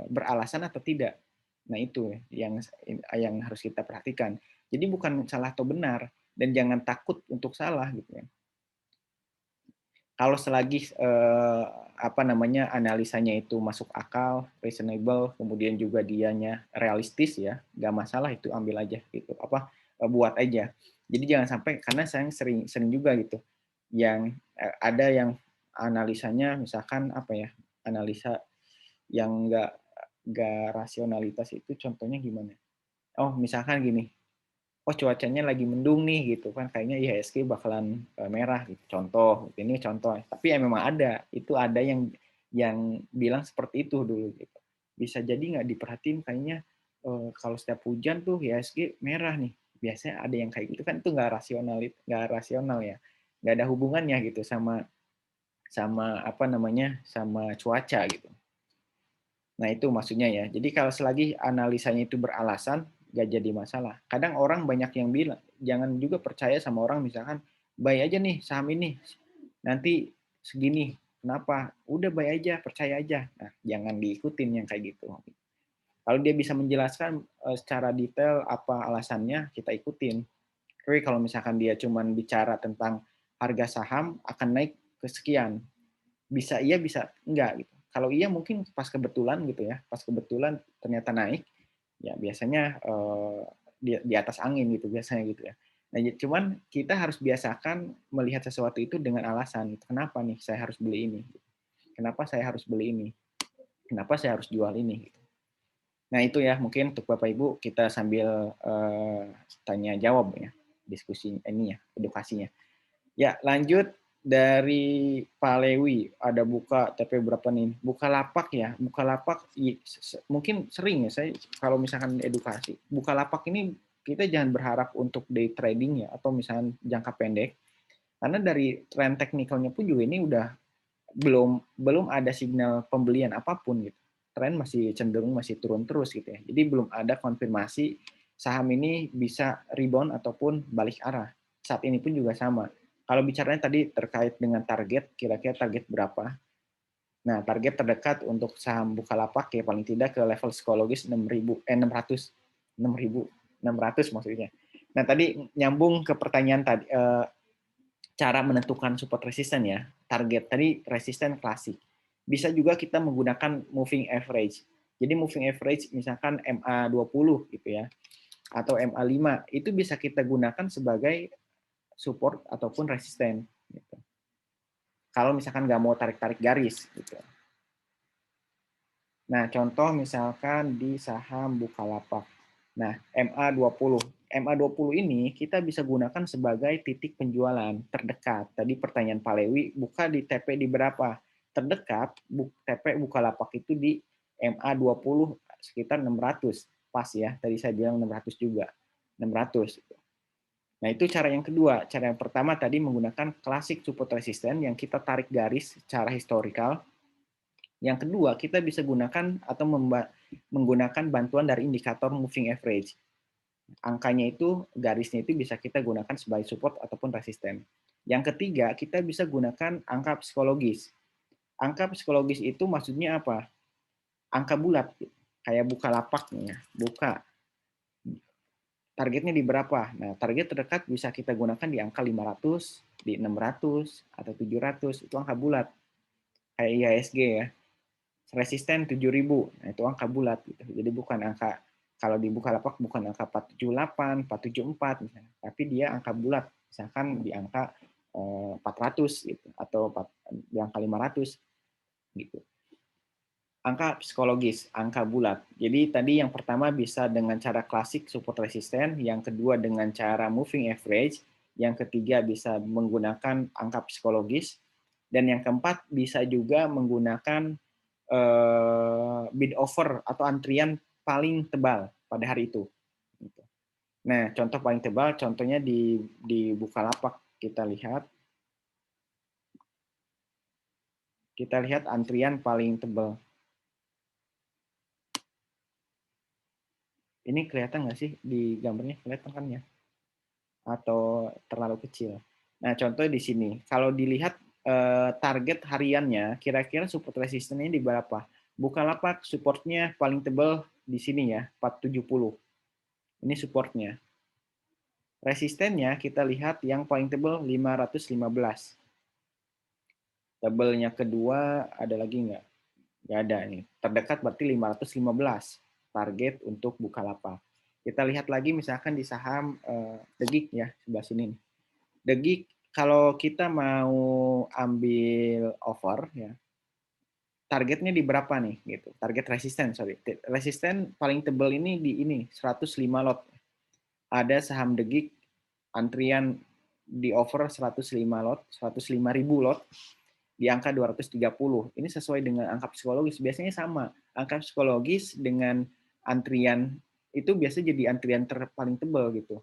beralasan atau tidak. Nah, itu yang harus kita perhatikan. Jadi bukan salah atau benar dan jangan takut untuk salah gitu ya. Kalau selagi analisanya itu masuk akal, reasonable, kemudian juga dianya realistis ya, nggak masalah itu ambil aja gitu. Buat aja. Jadi jangan sampai karena saya sering juga gitu, yang ada yang analisanya misalkan analisa yang nggak rasionalitas itu contohnya gimana? Oh misalkan gini, oh cuacanya lagi mendung nih gitu kan kayaknya IHSG bakalan merah gitu. Contoh, ini contoh. Tapi ya memang ada yang bilang seperti itu dulu gitu. Bisa jadi nggak diperhatiin kayaknya kalau setiap hujan tuh IHSG merah nih. Biasanya ada yang kayak gitu kan itu nggak rasional ya. Nggak ada hubungannya gitu sama cuaca gitu. Nah, itu maksudnya ya. Jadi kalau selagi analisanya itu beralasan, nggak jadi masalah. Kadang orang banyak yang bilang, jangan juga percaya sama orang misalkan, buy aja nih saham ini, nanti segini. Kenapa? Udah buy aja, percaya aja. Nah, jangan diikutin yang kayak gitu. Kalau dia bisa menjelaskan secara detail apa alasannya, kita ikutin. Tapi kalau misalkan dia cuma bicara tentang harga saham akan naik ke sekian, bisa iya bisa enggak gitu. Kalau iya mungkin pas kebetulan gitu ya, pas kebetulan ternyata naik, ya biasanya di atas angin gitu biasanya gitu ya. Nah, cuman kita harus biasakan melihat sesuatu itu dengan alasan. Kenapa nih saya harus beli ini? Kenapa saya harus beli ini? Kenapa saya harus jual ini? Nah, itu ya mungkin untuk Bapak Ibu kita sambil tanya jawab ya, diskusi ini ya, edukasinya. Ya, lanjut dari Pak Lewi, ada buka TP berapa nih? Bukalapak ya, Bukalapak mungkin sering ya saya kalau misalkan edukasi. Bukalapak ini kita jangan berharap untuk day trading ya atau misalkan jangka pendek. Karena dari tren teknikalnya pun juga ini udah belum ada signal pembelian apapun gitu. Tren masih cenderung masih turun terus gitu ya. Jadi belum ada konfirmasi saham ini bisa rebound ataupun balik arah. Saat ini pun juga sama. Kalau bicaranya tadi terkait dengan target, kira-kira target berapa? Nah, target terdekat untuk saham Bukalapak ya paling tidak ke level psikologis 6.600 maksudnya. Nah, tadi nyambung ke pertanyaan tadi cara menentukan support resisten ya. Target tadi resisten klasik. Bisa juga kita menggunakan moving average. Jadi moving average misalkan MA20 gitu ya atau MA5 itu bisa kita gunakan sebagai support ataupun resisten gitu. Kalau misalkan nggak mau tarik-tarik garis gitu. Nah, contoh misalkan di saham Bukalapak. Nah, MA20. MA20 ini kita bisa gunakan sebagai titik penjualan terdekat. Tadi pertanyaan Pak Lewi, buka di TP di berapa? Terdekat, TP Bukalapak itu di MA20 sekitar 600. Pas ya, tadi saya bilang 600 juga. 600. Nah, itu cara yang kedua. Cara yang pertama tadi menggunakan classic support resistance yang kita tarik garis secara historical. Yang kedua, kita bisa gunakan atau menggunakan bantuan dari indikator moving average. Angkanya itu, garisnya itu bisa kita gunakan sebagai support ataupun resisten. Yang ketiga, kita bisa gunakan angka psikologis. Angka psikologis itu maksudnya apa? Angka bulat, kayak buka lapaknya, buka. Targetnya di berapa? Nah, target terdekat bisa kita gunakan di angka 500, di 600, atau 700, itu angka bulat. Kayak IHSG ya. Resisten 7.000, nah itu angka bulat gitu. Jadi bukan angka, kalau di Bukalapak bukan angka 478, 474 misalnya, tapi dia angka bulat, misalkan di angka 400 gitu atau di angka 500 gitu. Angka psikologis, angka bulat. Jadi tadi yang pertama bisa dengan cara klasik support resisten, yang kedua dengan cara moving average, yang ketiga bisa menggunakan angka psikologis, dan yang keempat bisa juga menggunakan bid offer atau antrian paling tebal pada hari itu. Nah, contoh paling tebal, contohnya di Bukalapak kita lihat antrian paling tebal. Ini kelihatan nggak sih di gambarnya? Kelihatan kan ya? Atau terlalu kecil? Nah, contoh di sini. Kalau dilihat target hariannya, kira-kira support resistennya di berapa? Bukalapak supportnya paling tebal di sini ya, 470. Ini supportnya. Resistennya kita lihat yang paling tebal 515. Tebelnya kedua ada lagi nggak? Nggak ada nih. Terdekat berarti 515 target untuk Bukalapak. Kita lihat lagi misalkan di saham The Geek ya, sebelah sini. The Geek kalau kita mau ambil over ya, targetnya di berapa nih gitu. Target resisten, sorry. Resisten paling tebal ini di ini 105 lot. Ada saham The Geek antrian di over 105 lot, 105.000 lot di angka 230. Ini sesuai dengan angka psikologis. Biasanya sama. Angka psikologis dengan antrian itu biasanya jadi antrian paling tebal gitu.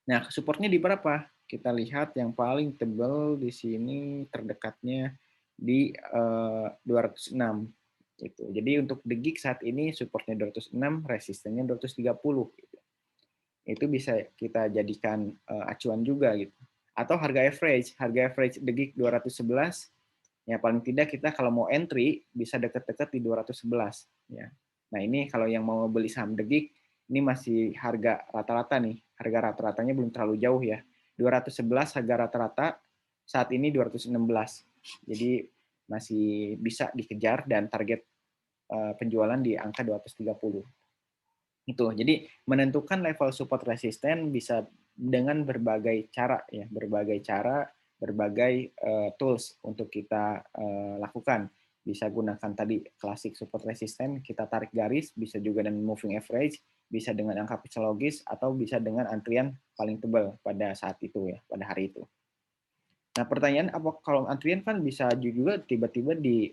Nah, supportnya di berapa? Kita lihat yang paling tebal di sini terdekatnya di 206. Gitu. Jadi untuk The Geek saat ini supportnya 206, resistennya 230. Gitu. Itu bisa kita jadikan acuan juga gitu. Atau harga average The Geek 211, ya paling tidak kita kalau mau entry bisa dekat-dekat di 211 ya. Nah, ini kalau yang mau beli saham The Geek ini masih harga rata-rata nih. Harga rata-ratanya belum terlalu jauh ya. 211 harga rata-rata, saat ini 216. Jadi masih bisa dikejar dan target penjualan di angka 230. Itu. Jadi menentukan level support resisten bisa dengan berbagai cara ya, berbagai tools untuk kita lakukan. Bisa gunakan tadi klasik support resisten, kita tarik garis, bisa juga dengan moving average, bisa dengan angka psikologis atau bisa dengan antrian paling tebal pada saat itu ya, pada hari itu. Nah, pertanyaan apa kalau antrian kan bisa juga tiba-tiba di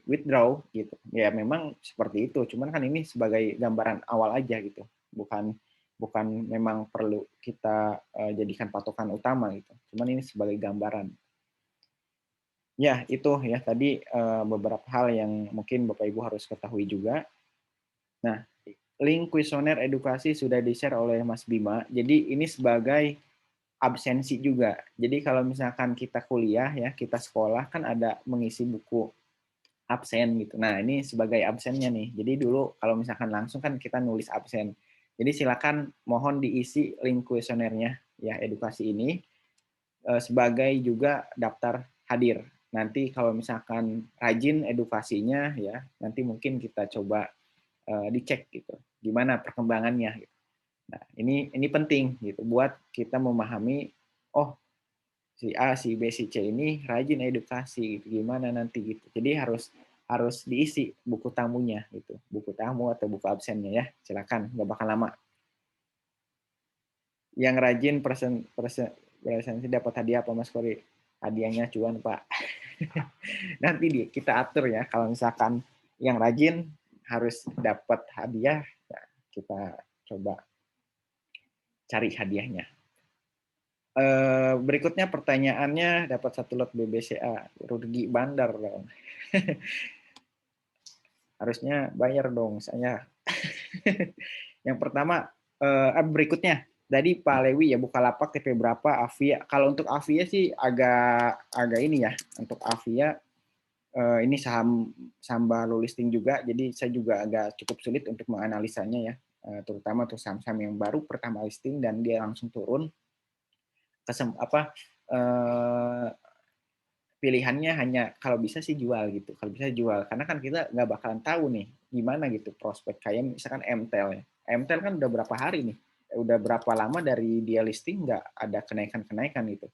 withdraw gitu. Ya memang seperti itu. Cuman kan ini sebagai gambaran awal aja gitu. Bukan bukan memang perlu kita jadikan patokan utama gitu. Cuman ini sebagai gambaran. Ya, itu ya tadi beberapa hal yang mungkin Bapak Ibu harus ketahui juga. Nah, link kuesioner edukasi sudah di-share oleh Mas Bima. Jadi ini sebagai absensi juga. Jadi kalau misalkan kita kuliah ya, kita sekolah kan ada mengisi buku absen gitu. Nah, ini sebagai absennya nih. Jadi dulu kalau misalkan langsung kan kita nulis absen. Jadi silakan mohon diisi link kuesionernya ya edukasi ini sebagai juga daftar hadir. Nanti kalau misalkan rajin edukasinya ya, nanti mungkin kita coba dicek gitu. Gimana perkembangannya gitu. Nah, ini penting gitu buat kita memahami oh si A, si B, si C ini rajin edukasi gitu. Gimana nanti gitu. Jadi harus harus diisi buku tamunya gitu, buku tamu atau buku absennya ya. Silakan, nggak bakal lama. Yang rajin presensi dapat hadiah apa Mas Kori? Hadiahnya cuan Pak. Nanti kita atur ya. Kalau misalkan yang rajin harus dapat hadiah, ya kita coba cari hadiahnya. Berikutnya pertanyaannya dapat 1 lot BBCA, rugi bandar dong. Harusnya bayar dong saya. Yang pertama, berikutnya tadi Pak Lewi ya, Bukalapak TP berapa, Avia. Kalau untuk Avia sih agak ini ya, untuk Avia ini saham saham baru listing juga, jadi saya juga agak cukup sulit untuk menganalisanya ya, terutama untuk saham-saham yang baru pertama listing dan dia langsung turun. Eh, Pilihannya hanya kalau bisa sih jual gitu, kalau bisa jual, karena kan kita nggak bakalan tahu nih gimana gitu prospek, kayak misalkan MTEL ya. MTEL kan udah berapa hari nih, udah berapa lama dari dia listing nggak ada kenaikan-kenaikan gitu.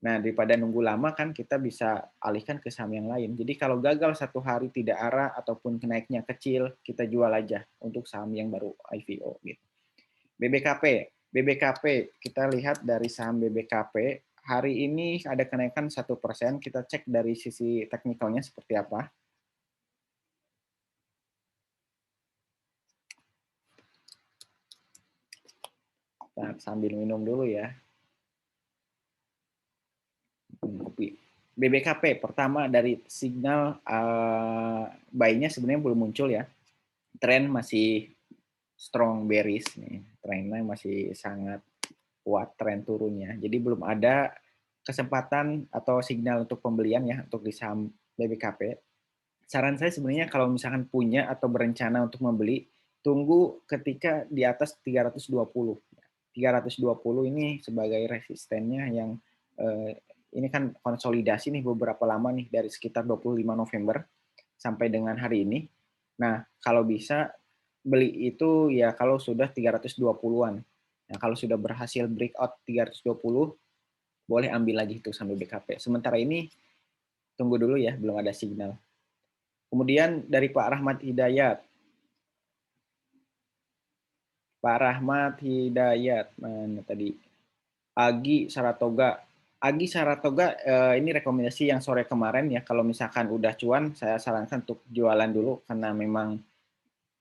Nah, daripada nunggu lama kan kita bisa alihkan ke saham yang lain. Jadi kalau gagal 1 hari tidak arah ataupun kenaiknya kecil, kita jual aja untuk saham yang baru IPO gitu. BBKP, BBKP kita lihat dari saham BBKP hari ini ada kenaikan 1%. Kita cek dari sisi teknikalnya seperti apa. Nah, sambil minum dulu ya. Kopi. BBKP pertama dari signal buy-nya sebenarnya belum muncul ya. Tren masih strong bearish nih. Trennya masih sangat kuat tren turunnya. Jadi belum ada kesempatan atau signal untuk pembelian ya untuk di saham BBKP. Saran saya sebenarnya kalau misalkan punya atau berencana untuk membeli, tunggu ketika di atas 320. 320 ini sebagai resistennya yang ini kan konsolidasi nih beberapa lama nih dari sekitar 25 November sampai dengan hari ini. Nah, kalau bisa beli itu ya kalau sudah 320-an. Nah, kalau sudah berhasil breakout 320, boleh ambil lagi itu sampai BKP. Sementara ini tunggu dulu ya, belum ada signal. Kemudian dari Pak Rahmat Hidayat. Pak Rahmat Hidayat, mana tadi? Agi Saratoga. Agi Saratoga ini rekomendasi yang sore kemarin ya. Kalau misalkan udah cuan, saya sarankan untuk jualan dulu karena memang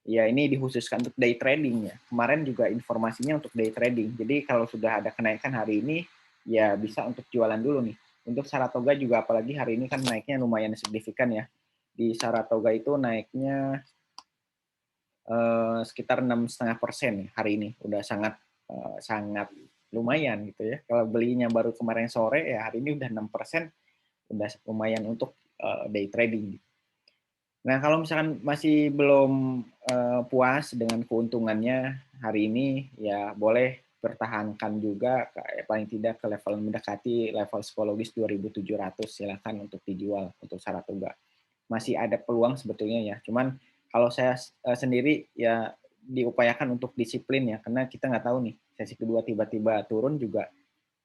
ya ini dikhususkan untuk day trading ya. Kemarin juga informasinya untuk day trading. Jadi kalau sudah ada kenaikan hari ini, ya bisa untuk jualan dulu nih. Untuk Saratoga juga apalagi hari ini kan naiknya lumayan signifikan ya. Di Saratoga itu naiknya sekitar 6,5% hari ini, udah sangat sangat lumayan gitu ya. Kalau belinya baru kemarin sore ya hari ini udah 6%, udah lumayan untuk day trading. Nah kalau misalkan masih belum puas dengan keuntungannya hari ini, ya boleh pertahankan juga paling tidak ke level mendekati level psikologis 2.700, silakan untuk dijual untuk Saratoga. Masih ada peluang sebetulnya ya. Cuman kalau saya sendiri ya diupayakan untuk disiplin ya, karena kita nggak tahu nih sesi kedua tiba-tiba turun juga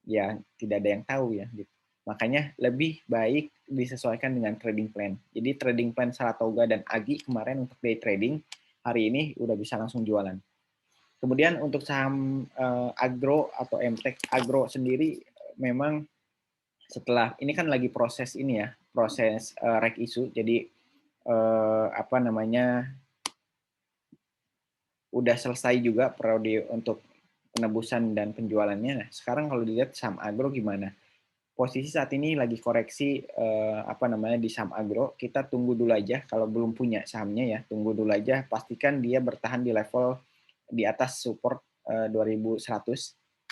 ya tidak ada yang tahu ya gitu. Makanya lebih baik disesuaikan dengan trading plan. Jadi trading plan Saratoga dan Agi kemarin untuk day trading, hari ini udah bisa langsung jualan. Kemudian untuk saham agro atau MTEK agro sendiri memang setelah ini kan lagi proses ini ya, proses reg issue. Jadi apa namanya udah selesai juga periode untuk penebusan dan penjualannya. Nah, sekarang kalau dilihat saham agro gimana? Posisi saat ini lagi koreksi apa namanya di saham agro. Kita tunggu dulu aja kalau belum punya sahamnya ya, tunggu dulu aja. Pastikan dia bertahan di level di atas support 2100.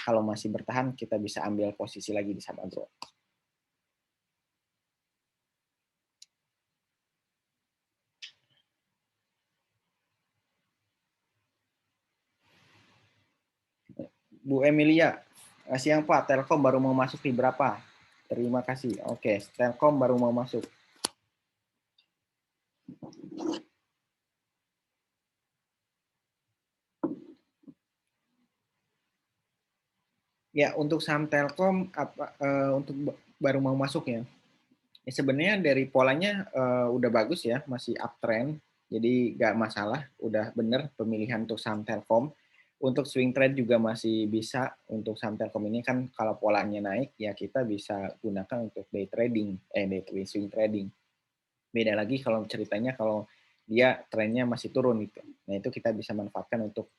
Kalau masih bertahan kita bisa ambil posisi lagi di saham agro. Bu Emilia, siang Pak, Telkom baru mau masuk di berapa? Terima kasih. Oke, Telkom baru mau masuk. Ya, untuk saham Telkom untuk baru mau masuk ya. Ya, sebenarnya dari polanya udah bagus ya, masih uptrend, jadi nggak masalah, udah bener pemilihan untuk saham Telkom. Untuk swing trade juga masih bisa, untuk saham Telkom ini kan kalau polanya naik, ya kita bisa gunakan untuk day trading, day trading, swing trading. Beda lagi kalau ceritanya kalau dia trennya masih turun gitu. Nah, itu kita bisa manfaatkan untuk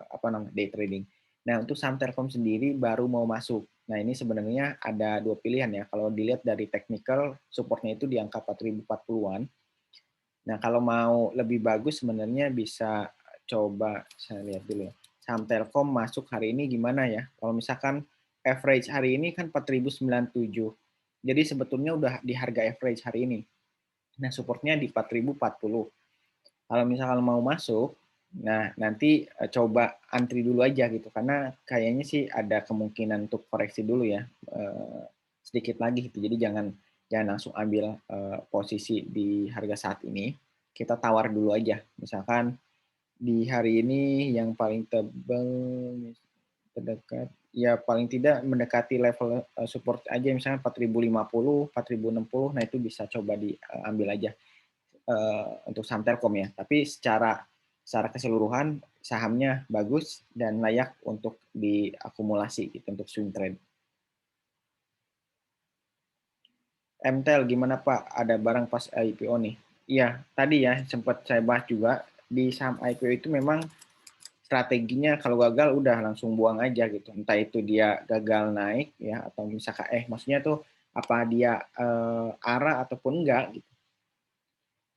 apa namanya day trading. Nah, untuk saham Telkom sendiri baru mau masuk. Nah, ini sebenarnya ada dua pilihan ya. Kalau dilihat dari technical, supportnya itu di angka 4040-an. Nah, kalau mau lebih bagus sebenarnya bisa coba, saya lihat dulu ya. Saham Telkom masuk hari ini gimana ya? Kalau misalkan average hari ini kan 4097. Jadi sebetulnya udah di harga average hari ini. Nah, supportnya di 4040. Kalau misalkan mau masuk, nah nanti coba antri dulu aja gitu, karena kayaknya sih ada kemungkinan untuk koreksi dulu ya, sedikit lagi gitu. Jadi jangan jangan langsung ambil posisi di harga saat ini. Kita tawar dulu aja. Misalkan di hari ini yang paling tebal terdekat, ya paling tidak mendekati level support aja, misalnya 4050, 4060, nah itu bisa coba diambil aja untuk saham Telkom ya. Tapi secara keseluruhan sahamnya bagus dan layak untuk diakumulasi gitu untuk swing trade. MTEL gimana Pak? Ada barang pas IPO nih. Iya, tadi ya sempat saya bahas juga di saham IPO itu memang strateginya kalau gagal udah langsung buang aja gitu. Entah itu dia gagal naik ya atau misalkan maksudnya tuh apa dia arah ataupun enggak gitu.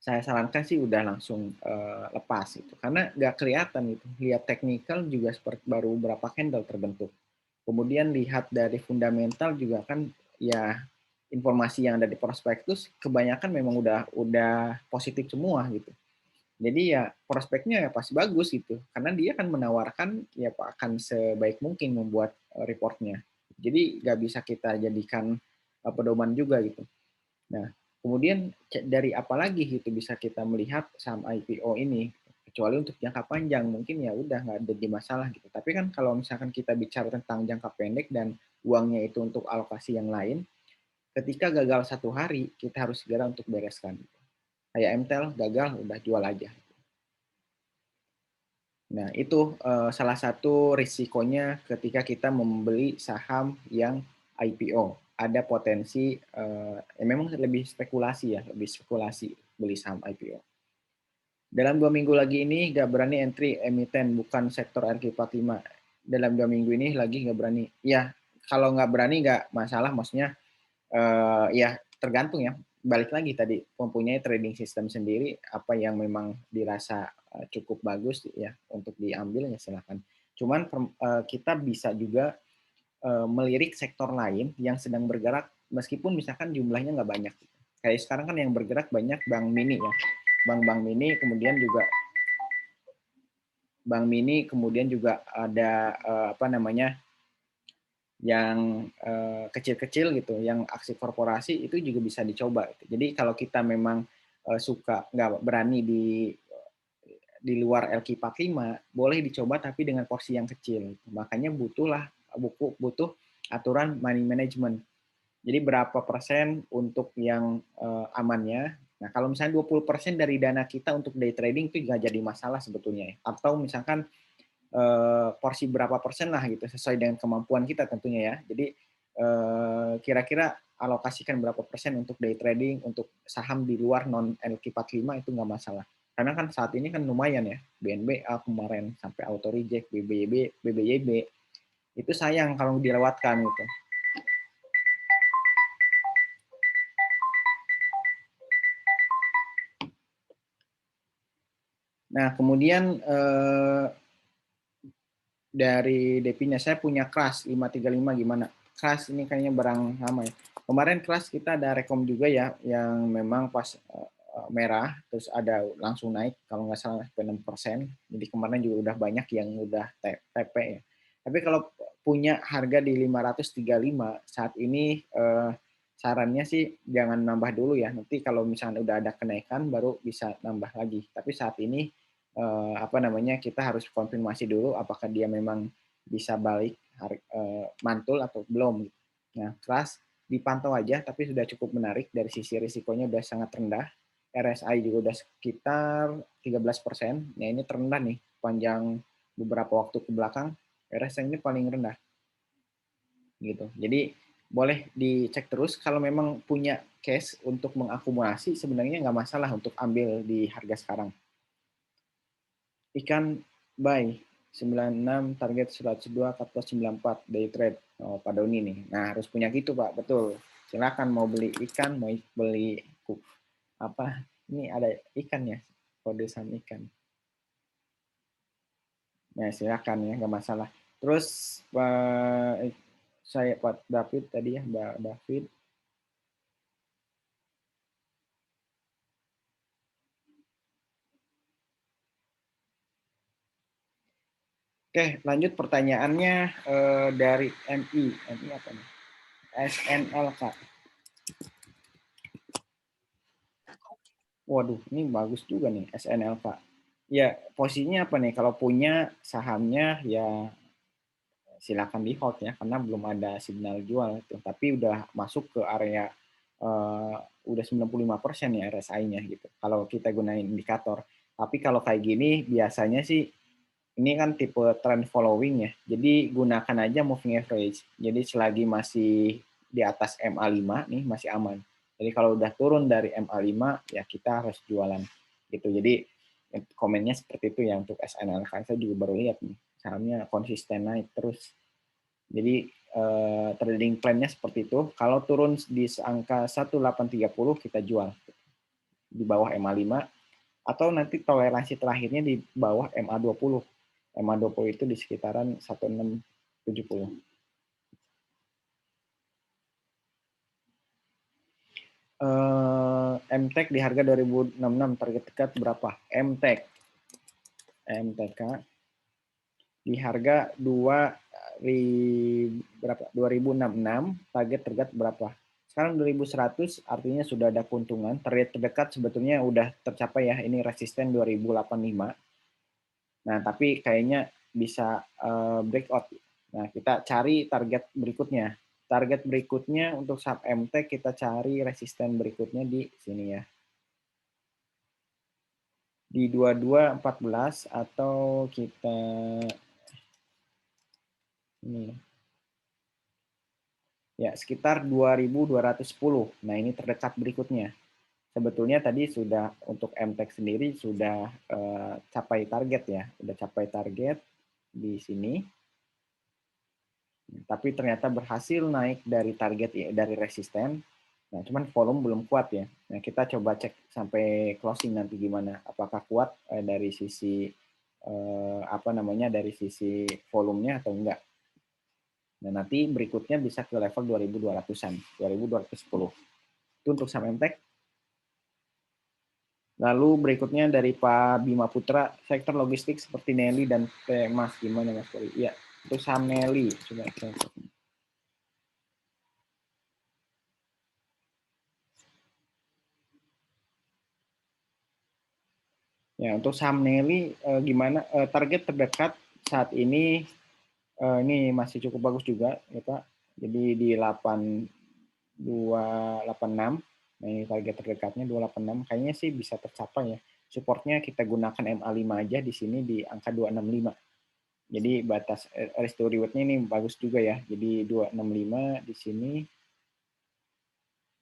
Saya sarankan sih udah langsung lepas gitu, karena nggak kelihatan gitu. Lihat teknikal juga seperti baru berapa candle terbentuk. Kemudian lihat dari fundamental juga kan ya informasi yang ada di prospektus kebanyakan memang udah positif semua gitu. Jadi ya prospeknya ya pasti bagus gitu, karena dia kan menawarkan ya akan sebaik mungkin membuat reportnya. Jadi nggak bisa kita jadikan pedoman juga gitu. Nah, kemudian dari apa lagi gitu bisa kita melihat saham IPO ini, kecuali untuk jangka panjang mungkin ya udah nggak ada di masalah gitu. Tapi kan kalau misalkan kita bicara tentang jangka pendek dan uangnya itu untuk alokasi yang lain, ketika gagal satu hari kita harus segera untuk bereskan. Kayak MTEL gagal udah jual aja. Nah, itu salah satu risikonya ketika kita membeli saham yang IPO. Ada potensi, memang lebih spekulasi ya, lebih spekulasi beli saham IPO. Dalam 2 minggu lagi ini nggak berani entry emiten, bukan sektor RQ45. Dalam 2 minggu ini lagi nggak berani. Ya, kalau nggak berani nggak masalah, maksudnya ya tergantung ya. Balik lagi tadi, mempunyai trading system sendiri, apa yang memang dirasa cukup bagus ya untuk diambil ya silakan. Cuman kita bisa juga melirik sektor lain yang sedang bergerak meskipun misalkan jumlahnya nggak banyak. Kayak sekarang kan yang bergerak banyak bank mini ya, bank-bank mini, kemudian juga bank mini, kemudian juga ada apa namanya yang kecil-kecil gitu, yang aksi korporasi itu juga bisa dicoba. Jadi kalau kita memang suka nggak berani di luar LQ45, boleh dicoba tapi dengan porsi yang kecil. Makanya butuh aturan money management. Jadi berapa persen untuk yang amannya. Nah, kalau misalnya 20% dari dana kita untuk day trading itu nggak jadi masalah sebetulnya ya. Atau misalkan porsi berapa persen lah gitu, sesuai dengan kemampuan kita tentunya ya. Jadi kira-kira alokasikan berapa persen untuk day trading, untuk saham di luar non LQ45 itu nggak masalah. Karena kan saat ini kan lumayan ya, BNBA kemarin sampai auto reject, BBYB, itu sayang kalau dilewatkan gitu. Nah, kemudian dari Depinya, saya punya Crush 535 gimana? Crush ini kayaknya barang lama ya. Kemarin Crush kita ada rekom juga ya, yang memang pas merah, terus ada langsung naik, kalau nggak salah sampai 6%. Jadi kemarin juga udah banyak yang udah TP ya. Tapi kalau punya harga di 535, saat ini sarannya sih jangan nambah dulu ya. Nanti kalau misalnya udah ada kenaikan, baru bisa nambah lagi. Tapi saat ini apa namanya kita harus konfirmasi dulu apakah dia memang bisa balik mantul atau belum. Nah, Trust dipantau aja, tapi sudah cukup menarik dari sisi risikonya udah sangat rendah. RSI juga udah sekitar 13%. Nah, ini terendah nih panjang beberapa waktu ke belakang. RSI ini paling rendah gitu. Jadi boleh dicek terus kalau memang punya cash untuk mengakumulasi sebenarnya nggak masalah untuk ambil di harga sekarang. Ikan buy 96 target 102 cut loss 94 day trade. Oh, Pak Doni nih. Nah, harus punya gitu, Pak. Betul. Silakan mau beli ikan, mau beli apa? Ini ada ikan ya. Kode saham ikan. Nah, silakan ya, nggak masalah. Terus saya Pak David tadi ya, Mbak David. Oke, lanjut pertanyaannya dari MI. MI apa nih? SNLK. Waduh, ini bagus juga nih SNLK. Ya, posisinya apa nih? Kalau punya sahamnya ya silakan di hold ya, karena belum ada sinyal jual itu. Tapi udah masuk ke area udah 95% ya RSI-nya gitu. Kalau kita gunain indikator. Tapi kalau kayak gini biasanya sih ini kan tipe trend following ya. Jadi gunakan aja moving average. Jadi selagi masih di atas MA5 nih masih aman. Jadi kalau udah turun dari MA5 ya kita harus jualan gitu. Jadi komennya seperti itu ya untuk SNL. Saya juga baru lihat nih sahamnya konsisten naik terus. Jadi trading plan-nya seperti itu. Kalau turun di angka 1830 kita jual di bawah MA5 atau nanti toleransi terakhirnya di bawah MA20. MA20 itu di sekitaran 1670. MTEK di harga 2066 target dekat berapa? MTEK di harga 2066 target terdekat berapa? Sekarang 2100 artinya sudah ada keuntungan. Target terdekat sebetulnya udah tercapai ya. Ini resisten 2085. Nah, tapi kayaknya bisa breakout. Nah, kita cari target berikutnya. Target berikutnya untuk saham MT kita cari resisten berikutnya di sini ya. Di 2214 atau kita ini ya sekitar 2210. Nah, ini terdekat berikutnya. Sebetulnya tadi sudah untuk MTEK sendiri sudah capai target ya, sudah capai target di sini. Tapi ternyata berhasil naik dari target ya, dari resisten. Nah, cuman volume belum kuat ya. Nah, kita coba cek sampai closing nanti gimana. Apakah kuat dari sisi apa namanya dari sisi volumenya atau enggak. Nah, nanti berikutnya bisa ke level 2200-an, 2210. Itu untuk saham MTEK. Lalu berikutnya dari Pak Bima Putra, sektor logistik seperti Nelly dan Mas gimana Mas Puri? Iya, untuk saham Nelly coba saya. Ya, untuk saham Nelly gimana target terdekat saat ini masih cukup bagus juga ya Pak. Jadi di 8286. Nah, ini target terdekatnya 286 kayaknya sih bisa tercapai ya. Supportnya kita gunakan MA5 aja di sini di angka 265. Jadi batas risk to reward-nya ini bagus juga ya. Jadi 265 di sini.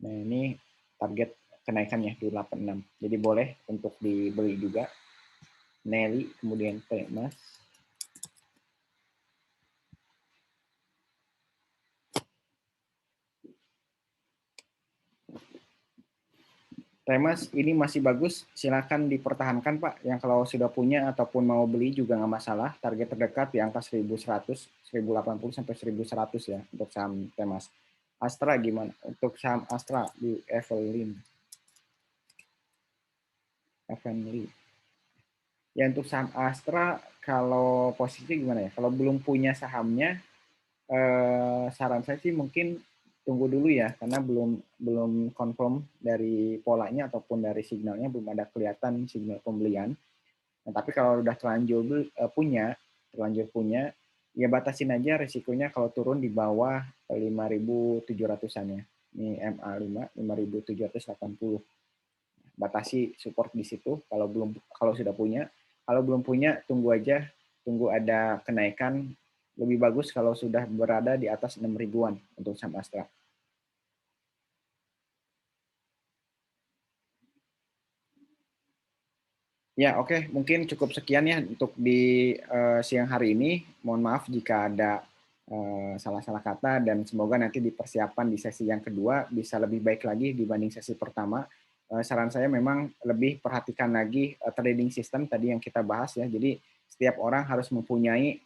Nah, ini target kenaikannya 286. Jadi boleh untuk dibeli juga. Nelly, kemudian Mas. Temas ini masih bagus, silakan dipertahankan Pak. Yang kalau sudah punya ataupun mau beli juga nggak masalah. Target terdekat di angka 1100, 1080 sampai 1100 ya untuk saham Temas. Astra gimana? Untuk saham Astra di Evelyn. Ya untuk saham Astra kalau posisi gimana ya? Kalau belum punya sahamnya, saran saya sih mungkin tunggu dulu ya karena belum confirm dari polanya ataupun dari signalnya belum ada kelihatan signal pembelian. Nah, tapi kalau udah terlanjur punya ya batasin aja risikonya kalau turun di bawah 5.700-an ya. Ini MA5 5.780. Batasi support di situ kalau sudah punya. Kalau belum punya tunggu aja, tunggu ada kenaikan. Lebih bagus kalau sudah berada di atas 6 ribuan untuk saham Astra. Ya, oke. Mungkin cukup sekian ya untuk di siang hari ini. Mohon maaf jika ada salah-salah kata dan semoga nanti dipersiapkan di sesi yang kedua bisa lebih baik lagi dibanding sesi pertama. Saran saya memang lebih perhatikan lagi trading system tadi yang kita bahas ya. Jadi setiap orang harus mempunyai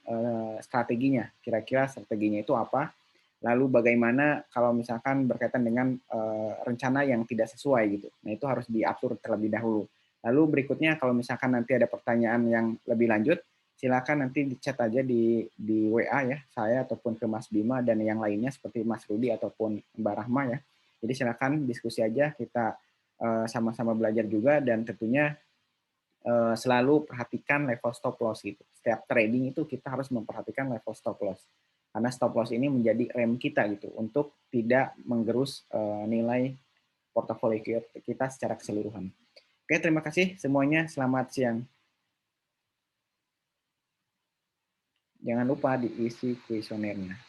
strateginya. Kira-kira strateginya itu apa? Lalu bagaimana kalau misalkan berkaitan dengan rencana yang tidak sesuai gitu. Nah, itu harus diatur terlebih dahulu. Lalu berikutnya kalau misalkan nanti ada pertanyaan yang lebih lanjut, silakan nanti di chat aja di WA ya, saya ataupun ke Mas Bima dan yang lainnya seperti Mas Rudi ataupun Mbak Rahma ya. Jadi silakan diskusi aja, kita sama-sama belajar juga dan tentunya selalu perhatikan level stop loss gitu. Setiap trading itu kita harus memperhatikan level stop loss. Karena stop loss ini menjadi rem kita gitu untuk tidak menggerus nilai portofolio kita secara keseluruhan. Oke, terima kasih semuanya. Selamat siang. Jangan lupa diisi kuesionernya.